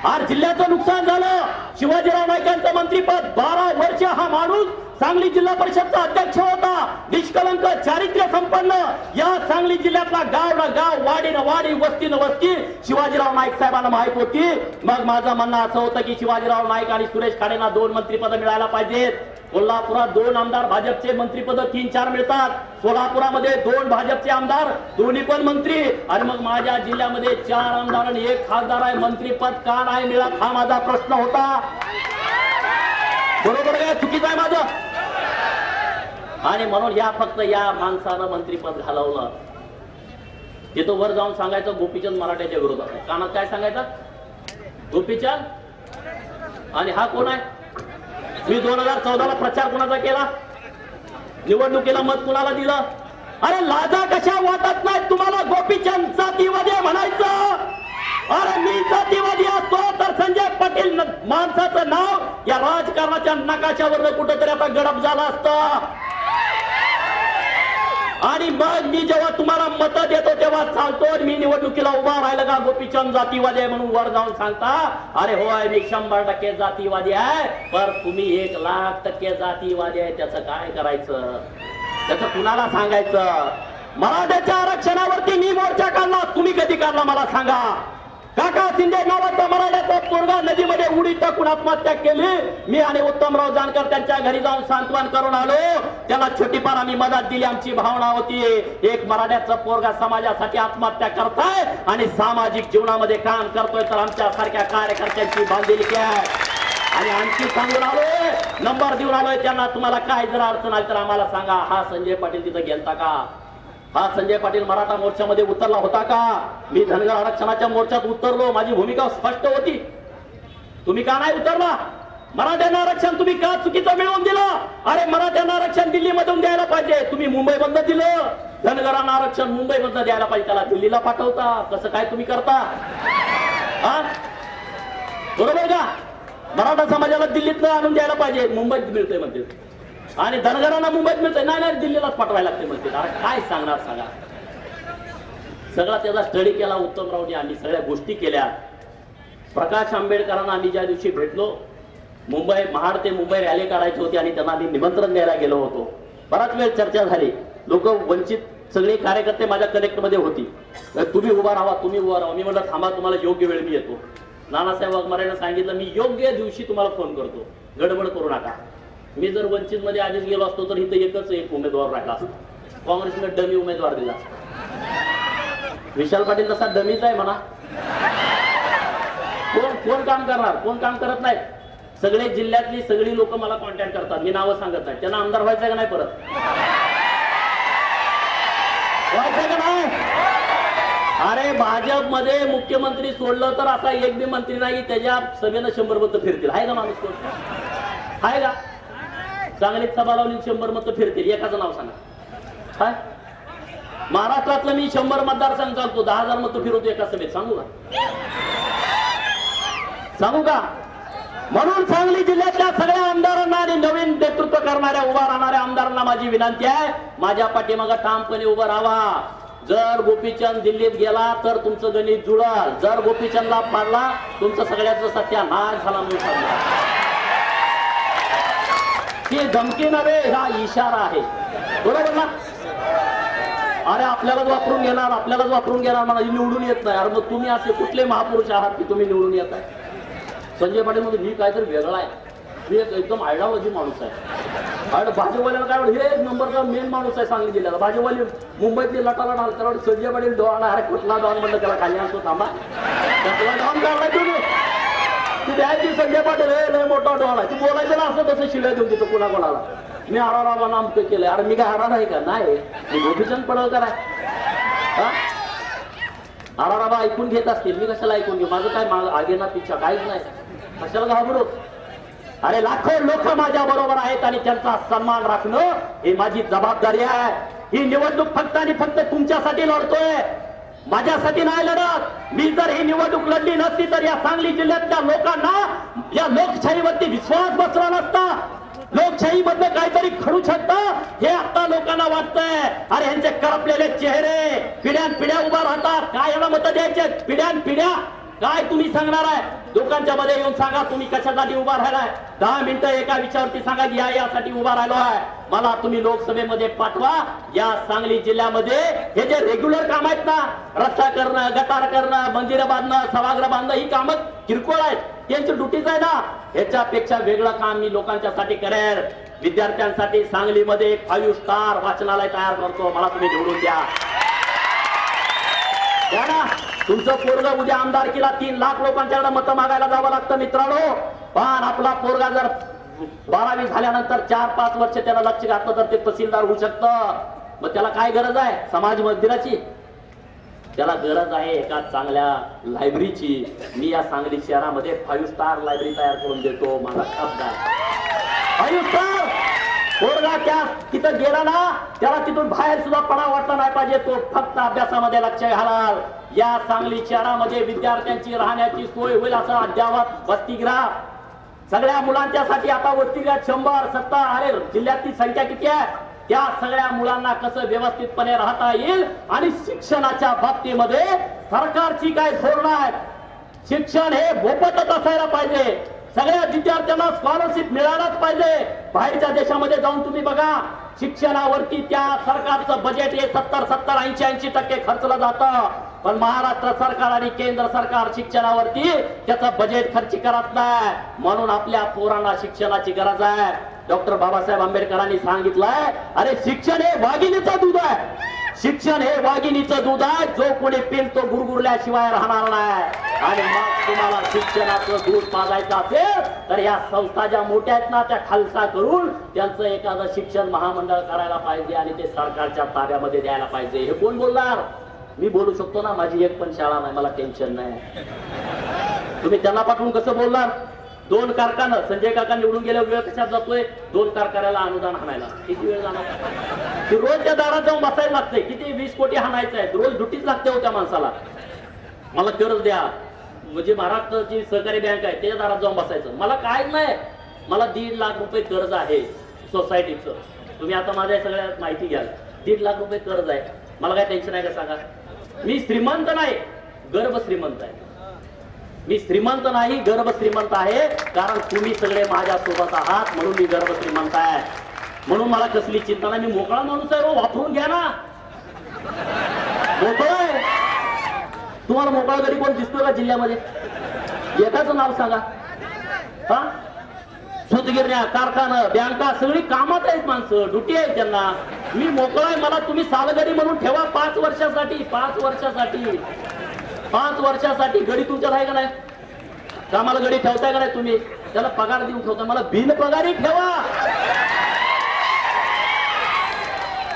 आज जिल्ह्याचं नुकसान झालं. शिवाजीराव नाईकांचं मंत्रीपद 12 वर्ष हा माणूस सांगली जिल्हा परिषदचा अध्यक्ष होता. निष्कलंक, चारित्र्य संपन्न. या सांगली जिल्ह्यातला गाव ना गाव, वाडी ना वाडी, वस्ती न वस्ती शिवाजीराव नाईक साहेबांना माहित होती. मग माझं म्हणणं असं होतं की शिवाजीराव नाईक आणि सुरेश खाडेंना 2 मंत्रीपद मिळायला पाहिजेत. कोल्हापुरात 2 आमदार भाजपचे मंत्रीपद 3-4 मिळतात. सोलापुरामध्ये 2 भाजपचे आमदार, दोन्ही पण मंत्री. आणि मग माझ्या जिल्ह्यामध्ये 4 आमदार आणि 1 खासदार आहे. मंत्रीपद का नाही मिळत हा माझा प्रश्न होता. बरोबर काय, चुकीचं आहे माझं. आणि म्हणून फक्त या माणसानं मंत्रीपद घालवलं. तिथं वर जाऊन सांगायचं गोपीचंद मराठ्याच्या विरोधात. कानात काय सांगायचं, गोपीचंद. आणि हा कोण आहे. मी 2014ला प्रचार कुणाचा केला, निवडणुकीला मत कुणाला दिलं. अरे लाजा कशा वाटत नाही तुम्हाला गोपीचंद जातीवादी म्हणायचं. अरे मी जातीवादी असतो तर संजय पाटील माणसाचं नाव या राजकारणाच्या नकाशावर कुठेतरी आता गडप झालं असतं. आणि मग मी जेव्हा तुम्हाला मत देतो तेव्हा चालतो. मी निवडणुकीला उभा राहिलं का गोपीचंद जातीवादी आहे म्हणून वर जाऊन सांगता. अरे होय मी 100% जातीवादी आहे, पण तुम्ही 1,00,000% जातीवादी आहे. त्याचं काय करायचं, त्याचं कुणाला सांगायचं. मराठ्याच्या आरक्षणावरती मी मोर्चा काढला, तुम्ही कधी काढला मला सांगा. काका शिंदे नावाचा मराठ्याचा पोरगा नदीमध्ये उडी टाकून आत्महत्या केली. मी आणि उत्तमराव जानकर त्यांच्या घरी जाऊन सांत्वन करून आलो. त्याला छोटीपार आम्ही मदत दिली. आमची भावना होती एक मराठ्याचा पोरगा समाजासाठी आत्महत्या करताय आणि सामाजिक जीवनामध्ये काम करतोय, तर आमच्या सारख्या कार्यकर्त्यांची बांधिलकी आहे. आणि आणखी सांगून आलोय, नंबर देऊन आलोय त्यांना, तुम्हाला काय जर अडचण आली तर आम्हाला सांगा. हा संजय पाटील तिथं गेलता का, हा संजय पाटील मराठा मोर्चामध्ये उतरला होता का. मी धनगर आरक्षणाच्या मोर्चात उतरलो, माझी भूमिका स्पष्ट होती. तुम्ही का नाही उतरला. मराठ्यांना आरक्षण तुम्ही का चुकीचं मिळवून दिलं. अरे मराठ्यांना आरक्षण दिल्लीमधून द्यायला पाहिजे, तुम्ही मुंबईमधनं दिलं. धनगरांना आरक्षण मुंबईमधनं द्यायला पाहिजे, त्याला दिल्लीला पाठवता. कसं काय तुम्ही करता, हा बरोबर का. मराठा समाजाला दिल्लीत आणून द्यायला पाहिजे, मुंबईत मिळतंय म्हणते. आणि धनगरांना मुंबईत मिळतंय, नाही दिल्लीलाच पाठवायला लागते म्हणते. अरे काय सांगणार सांगा. सगळा त्याचा स्टडी केला उत्तमरावने. आम्ही सगळ्या गोष्टी केल्या. प्रकाश आंबेडकरांना आम्ही ज्या दिवशी भेटलो, मुंबई महाड ते मुंबई रॅली काढायची होती आणि त्यांना आम्ही निमंत्रण द्यायला गेलो होतो. बराच वेळ चर्चा झाली. लोक वंचित सगळे कार्यकर्ते माझ्या कनेक्ट मध्ये होती. तुम्ही उभा राहा, तुम्ही उभा राहा. मी म्हटलं थांबा, तुम्हाला योग्य वेळ मी येतो. नानासाहेब वाघमारेंना सांगितलं मी योग्य दिवशी तुम्हाला फोन करतो, गडबड करू नका. मी जर वंचित मध्ये आधीच गेलो असतो तर इथं एक उमेदवार राहिला असतो. काँग्रेसने डमी उमेदवार दिला. विशाल पाटील तसा डमीच आहे म्हणा. कोण काम करणार, कोण काम करत नाही. सगळे जिल्ह्यातली सगळी लोक मला कॉन्टॅक्ट करतात, मी नावं सांगत नाही. त्यांना आमदार व्हायचं का नाही, परत व्हायचं का नाही. अरे भाजपमध्ये मुख्यमंत्री सोडलं तर असा एक बी मंत्री नाही त्याच्या सभेनं 100 मतं फिरतील. आहे का माणूस कोण, आहे का. चांगलीच सभा लावली 100 मतं फिरतील. एकाचं नाव सांगा. काय महाराष्ट्रातलं मी 100 मतदारसंघ चालतो, 10,000 मतं फिरवतो एका सभेत. सांगू का. म्हणून सांगली जिल्ह्यातल्या सगळ्या आमदारांना आणि नवीन नेतृत्व करणाऱ्या उभा राहणाऱ्या आमदारांना माझी विनंती आहे, माझ्या पाठीमागे ठामपणे उभं राहा. जर गोपीचंद दिल्लीत गेला तर तुमचं गणित जुळल. जर गोपीचंदला पाडला तुमचं सगळ्याचं सत्यानाश झाला म्हणून सांगा. ही धमकी नव्हे, हा इशारा आहे. बरोबर ना. अरे आपल्यालाच वापरून घेणार मला निवडून येत नाही. अरे मग तुम्ही असे कुठले महापुरुष आहात की तुम्ही निवडून येत आहे. संजय पाटील मध्ये मी काहीतरी वेगळा आहे. मी एकदम आयडिओलॉजी माणूस आहे. आणि भाजीवाल्याला काय हे एक नंबरचा मेन माणूस आहे सांगली जिल्ह्याला. भाजीवाली मुंबईतली लटालट हलकर संजय पाटील डॉन आहे. कुठला डॉन म्हणलं त्याला खाली आणतो थांबा. त्याला डॉन काढलाय तुम्ही. ती द्यायची संजय पाटील हे लय मोठा डॉन आहे. ती बोलायचं ना असं तसं शिव्या देऊन तिथं कुणा कोणाला. मी आराराबा नामकं केलंय. अरे मी काय हरार आहे का? नाही, मी गोपीचंद पडळकर आहे. आराराबा ऐकून घेत असतील, मी कशाला ऐकून घेऊ? माझं काय आगे ना पिछा काहीच नाही. कशाला घाबरू? अरे लाखो लोक माझ्या बरोबर आहेत आणि त्यांचा सन्मान राखणं ही माझी जबाबदारी आहे. ही निवडणूक फक्त आणि फक्त तुमच्यासाठी लढतोय, माझ्यासाठी नाही लढत. मी जर ही निवडणूक लढली नसती तर या सांगली जिल्ह्यातल्या लोकांना या लोकशाहीवरती विश्वास बसला नसता. लोकशाही मधलं काहीतरी खडू शकतं हे आता लोकांना वाटतंय. अरे यांचे करपलेले चेहरे पिढ्यान पिढ्या उभा राहतात. काय यांना मतं द्यायचे? पिढ्यान पिढ्या काय तुम्ही सांगणार आहे? लोकांच्या मध्ये येऊन सांगा तुम्ही कशासाठी उभा राहिलाय. 10 मिनिटं एका विषयावरती सांगा की यासाठी उभा राहिलो आहे. मला तुम्ही लोकसभेमध्ये पाठवा. या सांगली जिल्ह्यामध्ये हे जे रेग्युलर काम आहेत ना, रस्ता करणं, गटार करणं, मंदिरं बांधणं, सभागृह बांधणं, ही कामं किरकोळ आहेत. त्यांची ड्युटीच आहे ना. ह्याच्यापेक्षा वेगळं काम मी लोकांच्यासाठी करेल. विद्यार्थ्यांसाठी सांगलीमध्ये 5 स्टार वाचनालय तयार करतो. मला तुम्ही निवडून द्या ना. तुमचं पोरगा उद्या आमदारकीला 3 लाख लोकांच्याकडे मतं मागायला जावं लागतं मित्रांनो. पण आपला पोरगा जर 12वी झाल्यानंतर 4-5 वर्ष त्याला लक्ष घातलं तर ते तहसीलदार होऊ शकतं. मग त्याला काय गरज आहे? समाज मंदिराची. त्याला गरज आहे एका चांगल्या लायब्ररीची. मी या सांगली शहरामध्ये 5 स्टार लायब्ररी तयार करून देतो. माझा शब्द आहे 5 स्टार. पोरगा त्या तिथं गेला ना, त्याला तिथून बाहेर सुद्धा पडा वाटला नाही पाहिजे. तो फक्त अभ्यासामध्ये लक्ष घालाल. या सांगली शहरामध्ये विद्यार्थ्यांची राहण्याची सोय होईल असं अद्यावत वसतिगृह सगळ्या मुलांच्यासाठी आता वसतिगृह 100-70. अरे जिल्ह्यातली संख्या किती आहे? त्या सगळ्या मुलांना कसं व्यवस्थितपणे राहता येईल. आणि शिक्षणाच्या बाबतीमध्ये सरकारची काय धोरणं आहेत? शिक्षण हे मोफतच असायला पाहिजे. सगळ्या विद्यार्थ्यांना स्कॉलरशिप मिळालाच पाहिजे. बाहेरच्या देशामध्ये जाऊन तुम्ही बघा, शिक्षणावरती त्या सरकारचं बजेट हे 70-80% खर्चलं जातं. पण महाराष्ट्र सरकार आणि केंद्र सरकार शिक्षणावरती त्याचं बजेट खर्च करत नाही. म्हणून आपल्या पोरांना शिक्षणाची गरज आहे. डॉक्टर बाबासाहेब आंबेडकरांनी सांगितलंय, अरे शिक्षण हे वाघिणीचं दूध आहे. शिक्षण हे वाघिणीचं दूध आहे. जो कोणी पिल तो गुरगुरल्याशिवाय राहणार नाही. आणि मग तुम्हाला शिक्षणाचं दूध पाजायचं असेल तर या संस्था ज्या मोठ्या आहेत ना, त्या खालसा करून त्यांचं एखादं शिक्षण महामंडळ करायला पाहिजे आणि ते सरकारच्या ताब्यामध्ये द्यायला पाहिजे. हे कोण बोलणार? मी बोलू शकतो ना. माझी एक पण शाळा नाही, मला टेन्शन नाही. तुम्ही त्यांना पाठवून कसं बोलणार? 2 कारखाना संजय काका निवडून गेल्या वेळ कशात जातोय? 2 कारखान्याला अनुदान हाणायला किती वेळ जाणार? ती रोज त्या दारात जाऊन बसायला लागतंय. किती 20 कोटी हाणायचं आहे. रोज ड्युटीच लागते हो त्या माणसाला. मला कर्ज द्या, म्हणजे महाराष्ट्राची सहकारी बँक आहे त्याच्या दारात जाऊन बसायचं. मला काय नाही. मला 1.5 लाख रुपये कर्ज आहे सोसायटीचं. तुम्ही आता माझ्या सगळ्या माहिती घ्याल. 1.5 लाख रुपये कर्ज आहे. मला काय टेन्शन आहे का सांगा? मी श्रीमंत नाही, गर्भ श्रीमंत आहे. मी श्रीमंत नाही, गर्भ श्रीमंत आहे. कारण तुम्ही सगळे माझ्या सोबत आहात म्हणून मी गर्भ श्रीमंत आहे. म्हणून मला कसली चिंता नाही. मी मोकळा माणूस आहे. वापरून घ्या ना. मोकळा आहे. तुम्हाला मोकळा घरी कोण दिसतोय का जिल्ह्यामध्ये? एकाचं नाव सांगा. हा, सूतगिरण्या, कारखाना, बँका सगळी कामात आहेत माणसं. ड्युटी आहे त्यांना. मी मोकळा आहे. मला तुम्ही सालगडी म्हणून ठेवा 5 वर्षासाठी. 5 वर्षासाठी 5 वर्षासाठी गडी तुमच्यात आहे का नाही? कामाला गडी ठेवताय का नाही तुम्ही? त्याला पगार देऊन ठेवता. मला बिन पगारी ठेवा.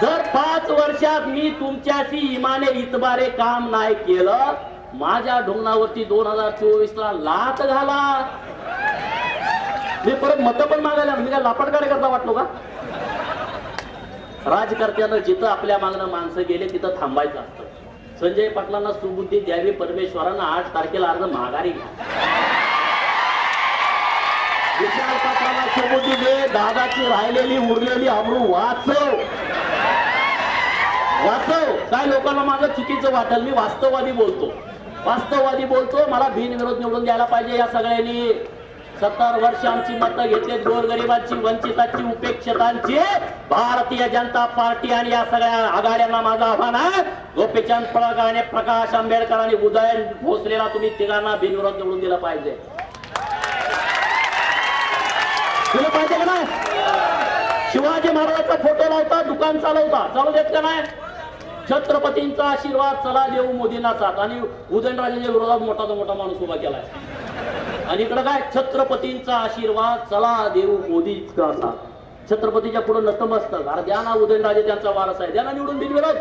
जर 5 वर्षात मी तुमच्याशी इमाने इतबारे काम नाही केलं, माझ्या ढोंगणावरती 2024ला लात घाला. मी परत मत पण मागायला. मी काय लापट कार्यकर्ता वाटलो का? राजकर्त्यानं जिथं आपल्या मागणं माणसं गेले तिथं थांबायचं असतं. संजय पाटलांना सुबुद्धी द्यावी परमेश्वरानं. 8 तारखेला अर्ज माघारी घ्या. विशाल पाटलांना सुबुद्धी दे. दादाची राहिलेली उरलेली अमरू वाचव. काय लोकांना माझं चुकीचं वाटेल. मी वास्तववादी बोलतो. मला बिनविरोध निवडून द्यायला पाहिजे या सगळ्यांनी. 70 वर्ष आमची मतं घेतली. गोरगरिबांची, वंचितांची, उपेक्षितांची. भारतीय जनता पार्टी आणि या सगळ्या आघाड्यांना माझं आव्हान आहे. गोपीचंद पडळकर आणि प्रकाश आंबेडकर आणि उदयन भोसलेला तुम्ही तिघांना बिनविरोध निवडून दिलं पाहिजे. तुला पाहिजे का नाही? शिवाजी महाराजांचा फोटो लावता, दुकान चालवता, चालू देत का नाही? छत्रपतींचा आशीर्वाद चला देऊ मोदींना साथ, आणि उदयनराजेंच्या विरोधात मोठा माणूस उभा केलाय. आणि इकडं काय? छत्रपतींचा आशीर्वाद चला देऊ मोदींचा साथ. छत्रपतीच्या पुढे नतमस्तक. अरे द्या ना, उदयनराजे त्यांचा वारस आहे, द्या ना निवडून बिनविरोध.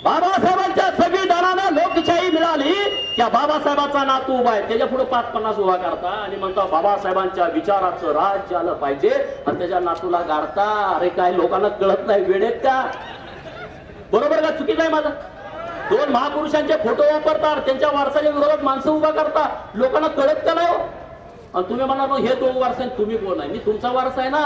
बाबासाहेबांच्या संविधानानं लोकशाही मिळाली, त्या बाबासाहेबांचा नातू उभा आहे, त्याच्या पुढे 5-50 उभा करता आणि म्हणता बाबासाहेबांच्या विचाराचं राज्य आलं पाहिजे, आणि त्याच्या नातूला गाडता. अरे काय लोकांना कळत नाही, वेळेत का? बरोबर का? चुकीचं आहे माझं? 2 महापुरुषांचे फोटो वापरतात, त्यांच्या वारसाच्या विरोधात माणसं उभा करता, लोकांना कळत का नाही? आणि तुम्ही म्हणा हे 2 वारस आहे, तुम्ही कोण आहे? मी तुमचा वारस आहे ना.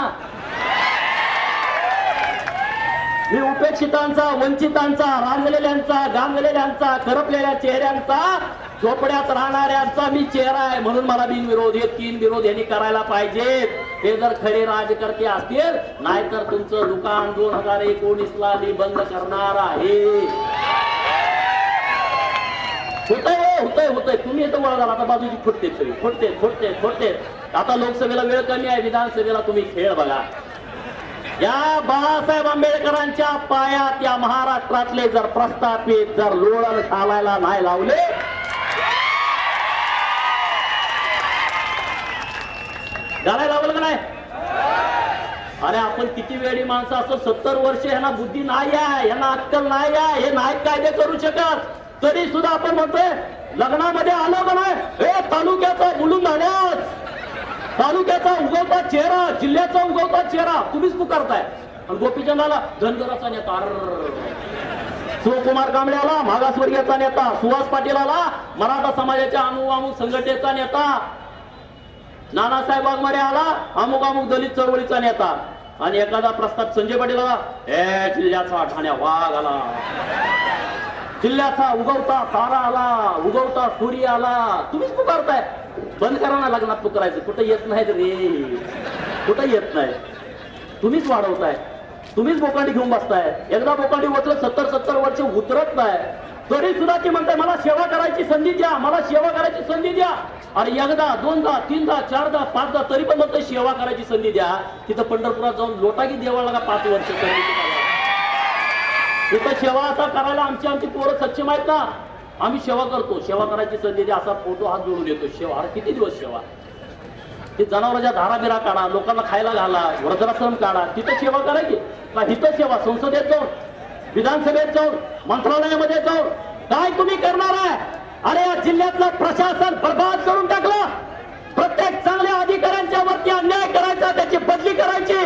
मी उपेक्षितांचा, वंचितांचा, रांगलेल्यांचा, गांगलेल्यांचा, करपलेल्या चेहऱ्यांचा, झोपड्यात राहणाऱ्यांचा मी चेहरा आहे. म्हणून मला बिनविरोध, हे 3 विरोध यांनी करायला पाहिजेत. हे जर खरे राजकर्ते असतील, नाहीतर तुमचं दुकान 2019ला मी बंद करणार आहे. होतंय. तुम्ही येतो वळा झाला, आता बाजूची फुटते. आता लोकसभेला वेळ कमी आहे, विधानसभेला तुम्ही खेळ बघा. या बाळासाहेब आंबेडकरांच्या पायात या महाराष्ट्रातले जर प्रस्थापित जर लोळण घालायला नाही लावले, घालायला लावलं का नाही? अरे आपण किती वेळी माणसं असं 70 वर्ष यांना बुद्धी नाही आहे, यांना अक्कल नाही आहे, हे नाही कायदे करू शकत, तरी सुद्धा आपण म्हणतोय लग्नामध्ये आलो का नाही? हे तालुक्याचा बोलून झाल्यास, तालुक्याचा उगवता चेहरा, जिल्ह्याचा उगवता चेहरा तुम्हीच पुकारताय. आणि गोपीचंदाला धनगराचा नेता, शिवकुमार कांबळे आला मागासवर्गीयाचा नेता, सुहास पाटील आला मराठा समाजाच्या अमुक संघटनेचा नेता, नानासाहेब वाघमारे आला अमुक दलित चळवळीचा नेता, आणि एखादा प्रस्ताव संजय पाटील आला, जिल्ह्याचा ठाण्या वाघ आला, जिल्ह्याचा उगवता तारा आला, उगवता सूर्य आला. तुम्हीच पुकारताय. बंद करा ना लग्नात पुकारायचं. कुठं येत नाही रे, कुठं येत नाही. तुम्हीच वाढवताय, तुम्हीच बोकांडी घेऊन बसताय. एकदा बोकांडी वचलं 70 वर्ष उतरत नाही, तरी सुद्धा ती म्हणताय मला सेवा करायची संधी द्या, मला सेवा करायची संधी द्या. अरे एकदा 2दा 3दा 4दा 5दा तरी पण म्हणतोय सेवा करायची संधी द्या. तिथं पंढरपुरात जाऊन लोटागी देवाला 5 वर्ष तिथं सेवा आता करायला आमची पोरं सक्षम आहेत ना. आम्ही सेवा करतो, सेवा करायची संधी द्या, असा फोटो हात जोडून येतो. सेवा, अरे किती दिवस सेवा? ते जनावरांच्या धाराबिरा काढा, लोकांना खायला घाला, वृद्धाश्रम काढा, तिथं सेवा करायची का? हिथं सेवा संसदेत जाऊन, विधानसभेत जाऊन, मंत्रालयामध्ये जाऊन काय तुम्ही करणार आहे? अरे या जिल्ह्यातलं प्रशासन बर्बाद करून टाकलं. प्रत्येक चांगल्या अधिकाऱ्यांच्या वरती अन्याय करायचा, त्याची बदली करायची.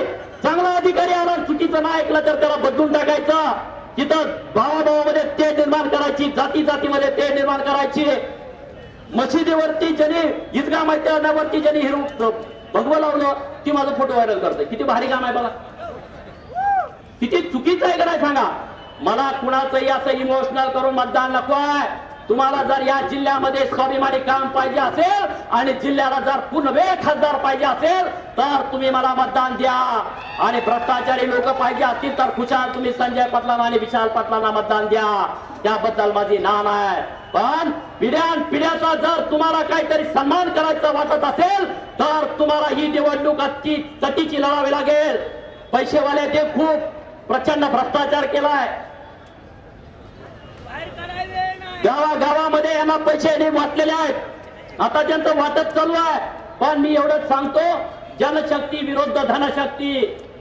चांगला अधिकारी आला चुकीचं नाही ऐकलं तर त्याला बदलून टाकायचं. तिथं भावाभावामध्ये ते निर्माण करायची, जातीमध्ये ते निर्माण करायची. मशिदीवरती ज्यांनी ईदगाह मैदानावरती ज्यांनी हिरो भगवं लावलं ती माझा फोटो व्हायरल करते. किती भारी काम आहे बघा. किती चुकीचं आहे का नाही सांगा. मला कुणाचंही असं इमोशनल करून मतदान नको आहे. तुम्हाला जर या जिल्ह्यामध्ये स्वाभिमानी काम पाहिजे असेल आणि जिल्ह्याला जर पूर्णवेळ खासदार पाहिजे असेल तर तुम्ही मला मतदान द्या. आणि भ्रष्टाचारी लोक पाहिजे असतील तर खुशाल तुम्ही संजय पाटलांना आणि विशाल पाटलांना मतदान द्या. त्याबद्दल माझी नान आहे. पण पिढ्याचा जर तुम्हाला काहीतरी सन्मान करायचा वाटत असेल तर तुम्हाला ही निवडणूक अति चटीची लढावी लागेल. पैसेवाले ते खूप प्रचंड भ्रष्टाचार केलाय. गावागावामध्ये यांना पैसे वाटलेले आहेत. आता त्यांचं वाटप चालू आहे. पण मी एवढंच सांगतो, जनशक्ती विरुद्ध धनशक्ती,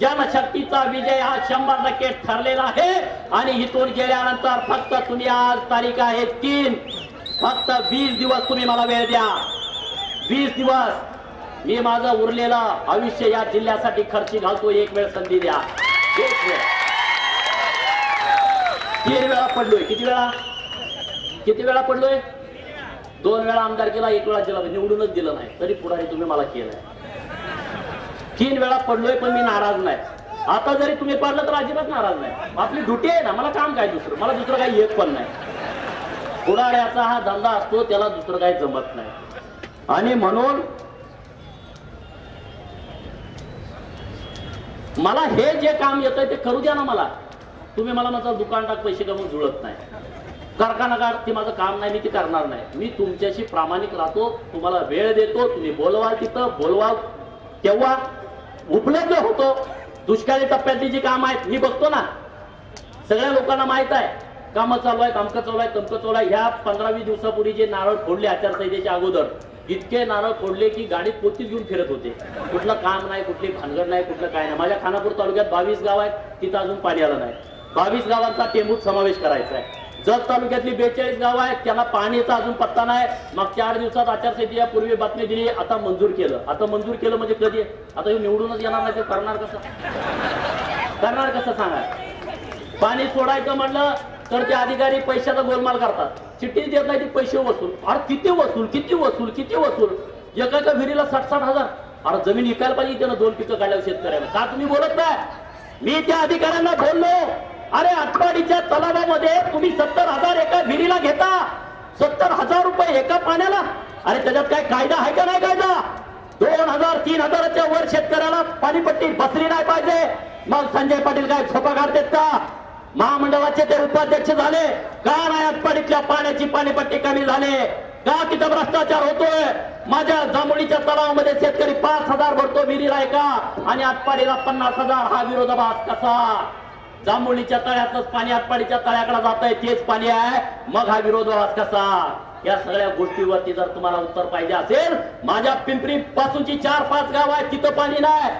जनशक्तीचा विजय हा 100% ठरलेला आहे. आणि इथून गेल्यानंतर फक्त तुम्ही, आज तारीख आहे 3, फक्त 20 दिवस तुम्ही मला वेळ द्या. 20 दिवस मी माझं उरलेलं आयुष्य या जिल्ह्यासाठी खर्ची घालतो. एक वेळ संधी द्या. एक वेळ. 3 वेळा पडलोय. किती वेळा पडलोय? 2 वेळा आमदार केला, 1 वेळा जिल्हा निवडूनच दिलं नाही, तरी पुढारी तुम्ही मला केलंय. 3 वेळा पडलोय पण मी नाराज नाही. आता जरी तुम्ही पडलं तर अजिबात नाराज नाही. आपली ड्युटी आहे ना. मला काम काय दुसरं, मला दुसरं काही येत पण नाही. पुढाऱ्याचा हा धंदा असतो, त्याला दुसरं काही जमत नाही. आणि म्हणून मला हे जे काम येतंय ते करू द्या ना मला. तुम्ही मला माझं दुकान टाक पैसे कमवून जुळत नाही, कारखाना काढ, ते माझं काम नाही, मी ते करणार नाही. मी तुमच्याशी प्रामाणिक राहतो, तुम्हाला वेळ देतो. तुम्ही बोलवाल तिथं बोलवाल तेव्हा. उपलब्ध होतो. दुष्काळी टप्प्यातली जी कामं आहेत मी बघतो ना, सगळ्या लोकांना माहित आहे कामं चालू आहेत, अमकं चालू आहे, तमकं चालू आहे. ह्या 15-20 दिवसापूर्वी जे नारळ फोडले आचारसंहितेच्या अगोदर, इतके नारळ फोडले की गाडीत पोतीच घेऊन फिरत होते. कुठलं काम नाही, कुठली भानगड नाही, कुठलं काय नाही. माझ्या खानापूर तालुक्यात 22 गाव आहेत, तिथं अजून पाणी आलं नाही. 22 गावांचा टेंबूत समावेश करायचा आहे. जत तालुक्यातली 42 गावं आहेत, त्यांना पाण्याचा अजून पत्ता नाही. मग 4 दिवसात आचारसंहितेच्या पूर्वी बातमी दिली, आता मंजूर केलं. आता मंजूर केलं म्हणजे कधी? आता हे निवडूनच येणार नाही, ते करणार कसं? करणार कसं सांगा? पाणी सोडायचं म्हणलं तर ते अधिकारी पैशाचा गोलमाल करतात, चिठ्ठी देत नाही, ती पैसे वसूल. अरे किती वसूल, किती वसूल, किती वसूल? एका विहिरीला 60-60 हजार. अरे जमीन विकायला पाहिजे त्यानं 2 पिकं काढल्यावर शेतकऱ्याला. का तुम्ही बोलत नाही? मी त्या अधिकाऱ्यांना बोललो, अरे आटपाडीच्या तलावामध्ये तुम्ही 70,000 एका विहिरीला घेता, 70,000 रुपये एका पाण्याला. अरे त्याच्यात काय कायदा आहे का नाही कायदा? 2,000-3,000च्या वर शेतकऱ्याला पाणीपट्टी बसली नाही पाहिजे. मग संजय पाटील काय छपा काढतात का? महामंडळाचे ते उपाध्यक्ष झाले का नाही? आटपाडीतल्या पाण्याची पाणीपट्टी कमी झाले का? तिथं भ्रष्टाचार होतोय. माझ्या जांभुळीच्या तलावामध्ये शेतकरी 5,000 भरतो विहिरीला एका, आणि आटपाडीला 50,000. हा विरोधाभास कसा? जांभुळीच्या तळ्यातच पाणी आटपाडीच्या तळ्याकडे जात आहे, तेच पाणी आहे, मग हा विरोधाभास कसा? या सगळ्या गोष्टीवरती जर तुम्हाला उत्तर पाहिजे असेल, माझ्या पिंपरी पासूनची 4-5 गाव आहेत, तिथं पाणी नाही.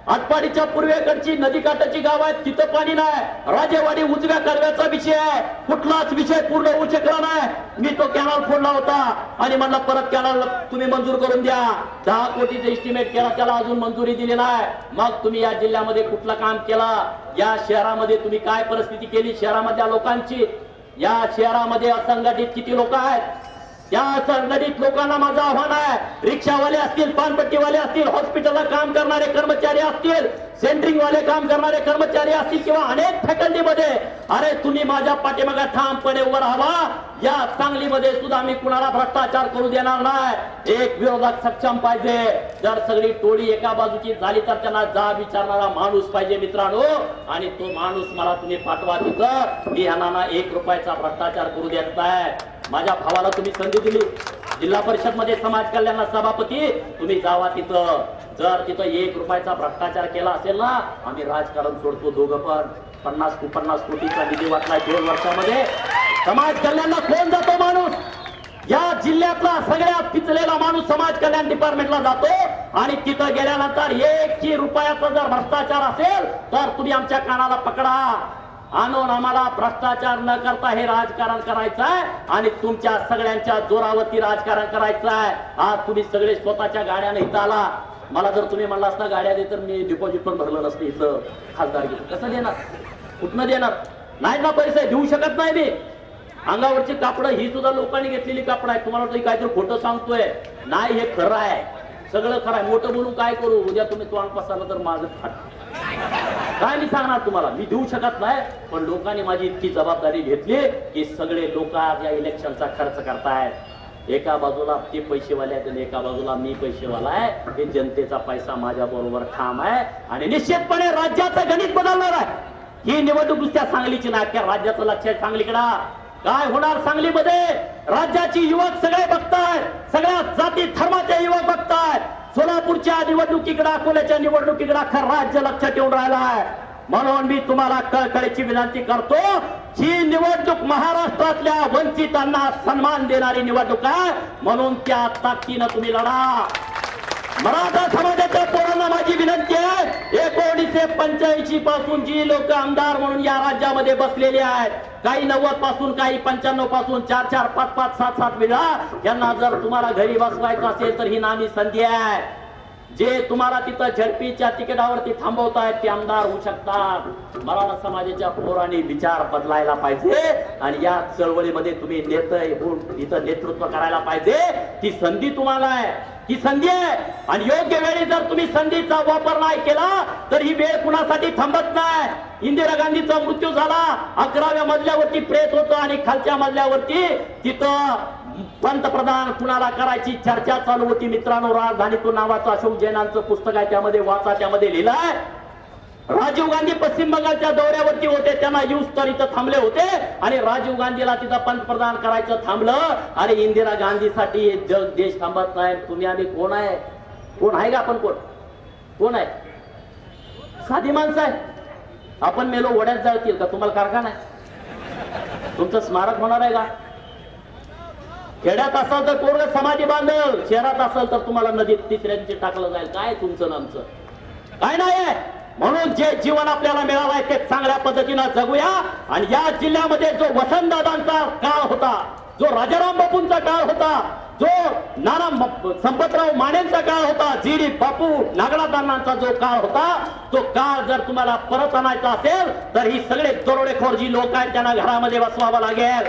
आटपाडीच्या पूर्वेकडची नदीकाठाची गाव आहेत, तिथं पाणी नाही. राजेवाडी उजव्या कडव्याचा विषय आहे, कुठलाच विषय पूर्ण होऊ शकला नाही. मी तो कॅनल फोडला होता आणि म्हणलं परत कॅनल तुम्ही मंजूर करून द्या. 10 कोटीचा एस्टिमेट केला, त्याला अजून मंजुरी दिली नाही. मग तुम्ही या जिल्ह्यामध्ये कुठलं काम केलं? या शहरामध्ये तुम्ही काय परिस्थिती केली शहरामधल्या लोकांची? या शहरामध्ये असंघटित किती लोक आहेत? या संघटित लोकांना माझं आव्हान आहे, रिक्षावाले असतील, पानपट्टीवाले असतील, हॉस्पिटलला काम करणारे कर्मचारी असतील, सेंटरिंग वाले काम करणारे कर्मचारी असतील, किंवा अनेक फॅकल्टीमध्ये, अरे तुम्ही माझ्या पाठीमागे ठामपणे उभं राहावा. या सांगलीमध्ये सुद्धा मी कुणाला भ्रष्टाचार करू देणार नाही. एक विरोधक सक्षम पाहिजे. जर सगळी टोळी एका बाजूची झाली तर त्यांना जा विचारणारा माणूस पाहिजे मित्रांनो, आणि तो माणूस मला तुम्ही पाठवा तिथं. मी ह्यांना 1 रुपयाचा भ्रष्टाचार करू देत नाही. माझ्या भावाला तुम्ही संधी दिली, जिल्हा परिषद मध्ये समाज कल्याण सभापती, तुम्ही जावा तिथं. जर तिथं 1 रुपयाचा भ्रष्टाचार केला असेल ना, आम्ही राजकारण सोडतो दोघं पण. 50 कोटीचा निधी वाटलाय 2 वर्षामध्ये. समाज कल्याणला कोण जातो माणूस? या जिल्ह्यातला सगळ्यात पिचलेला माणूस समाज कल्याण डिपार्टमेंटला जातो, आणि तिथं गेल्यानंतर 1 रुपयाचा जर भ्रष्टाचार असेल तर तुम्ही आमच्या कानाला पकडा आणून आम्हाला भ्रष्टाचार न करता हे राजकारण करायचं आहे, आणि तुमच्या सगळ्यांच्या जोरावरती राजकारण करायचं आहे. आज तुम्ही सगळे स्वतःच्या गाड्याने इथं आला. मला जर तुम्ही म्हणला असता गाड्या दे तर मी डिपॉझिट पण भरलं नसतं इथं खासदार घेऊन. कसं देणार? कुठनं देणार? नाही ना, पैसे देऊ शकत नाही मी. अंगावरची कापडं ही सुद्धा लोकांनी घेतलेली कापड आहे. तुम्हाला वाटतं काहीतरी खोटं सांगतोय? नाही, हे खरं आहे, सगळं खरं आहे. मोठं बोलून काय करू? उद्या तुम्ही तोंड पसरलं तर माझं फाट. काय मी सांगणार तुम्हाला? मी देऊ शकत नाही, पण लोकांनी माझी इतकी जबाबदारी घेतली की सगळे लोक आज या इलेक्शनचा खर्च करतायत. एका बाजूला ते पैसेवाले आहेत आणि एका बाजूला मी पैसेवाला आहे. हे जनतेचा पैसा माझ्या बरोबर ठाम आहे, आणि निश्चितपणे राज्याचं गणित बदलणार आहे. ही निवडणूक नुसत्या सांगलीची नाही, त्या राज्याचं लक्ष आहे सांगलीकडे. काय होणार सांगलीमध्ये? राज्याची युवक सगळे बघतायत, सगळ्या जाती धर्माचे युवक बघतायत. सोलापूरच्या निवडणुकीकडे, अकोल्याच्या निवडणुकीकडे अख्खा राज्य लक्ष ठेवून राहिला आहे. म्हणून मी तुम्हाला कळकळीची विनंती करतो, ही निवडणूक महाराष्ट्रातल्या वंचितांना सन्मान देणारी निवडणूक आहे, म्हणून त्या ताकदीनं तुम्ही लढा. मराठा समाजाच्या पोरांना माझी विनंती आहे, 1985 पासून जी लोक आमदार म्हणून या राज्यामध्ये बसलेले आहेत, काही 90 पासून, काही 95 पासून, 4-4, 5-5, 7-7 वेळा, यांना जर तुम्हाला घरी बसवायचं असेल तर ही नामी संधी आहे. जे तुम्हाला तिथं झडपीच्या तिकिटावरती थांबवतायत ते आमदार होऊ शकतात. मराठा समाजाच्या पोरांनी विचार बदलायला पाहिजे, आणि या चळवळीमध्ये तुम्ही नेते होऊन इथं नेतृत्व करायला पाहिजे. ती संधी तुम्हाला आहे, ही संधी आहे, आणि योग्य वेळी जर तुम्ही संधीचा वापर नाही केला तर ही वेळ कुणासाठी थांबत नाही. इंदिरा गांधीचा मृत्यू झाला, 11व्या मजल्यावरती प्रेत होतं, आणि खालच्या मजल्यावरती तिथं पंतप्रधान कुणाला करायची चर्चा चालू होती. मित्रांनो, राजधानीतून नावाचं अशोक जैनांचं पुस्तक आहे, त्यामध्ये वाचा. त्यामध्ये लिहिलंय, राजीव गांधी पश्चिम बंगालच्या दौऱ्यावरती होते, त्यांना यूज तर इथं थांबले होते, आणि राजीव गांधीला तिथं पंतप्रधान करायचं थांबलं. अरे इंदिरा गांधीसाठी जग देश थांबत नाही. तुम्ही आम्ही कोण आहे? कोण आहे का आपण? कोण आहे? साधी माणसं आहे. आपण मेलो वड्यात जाळतील का? तुम्हाला कारखाना आहे? तुमचं स्मारक होणार आहे का? खेड्यात असाल तर पोरग समाधी बांधल, शहरात असाल तर तुम्हाला नदीत तिसऱ्यांची टाकलं जाईल. काय तुमचं नामचं काय नाही. म्हणून जे जीवन आपल्याला मिळालं आहे ते चांगल्या पद्धतीनं जगूया. आणि या जिल्ह्यामध्ये जो वसंतदादांचा काळ होता, जो राजाराम बापूंचा काळ होता, जो नाना संपतराव मानेंचा काळ होता, जी.डी. बापू नागनाथांचा जो काळ होता, तो काळ जर तुम्हाला परत आणायचा असेल तर ही सगळे दरोडेखोर जी लोक आहेत त्यांना घरामध्ये बसवावं लागेल.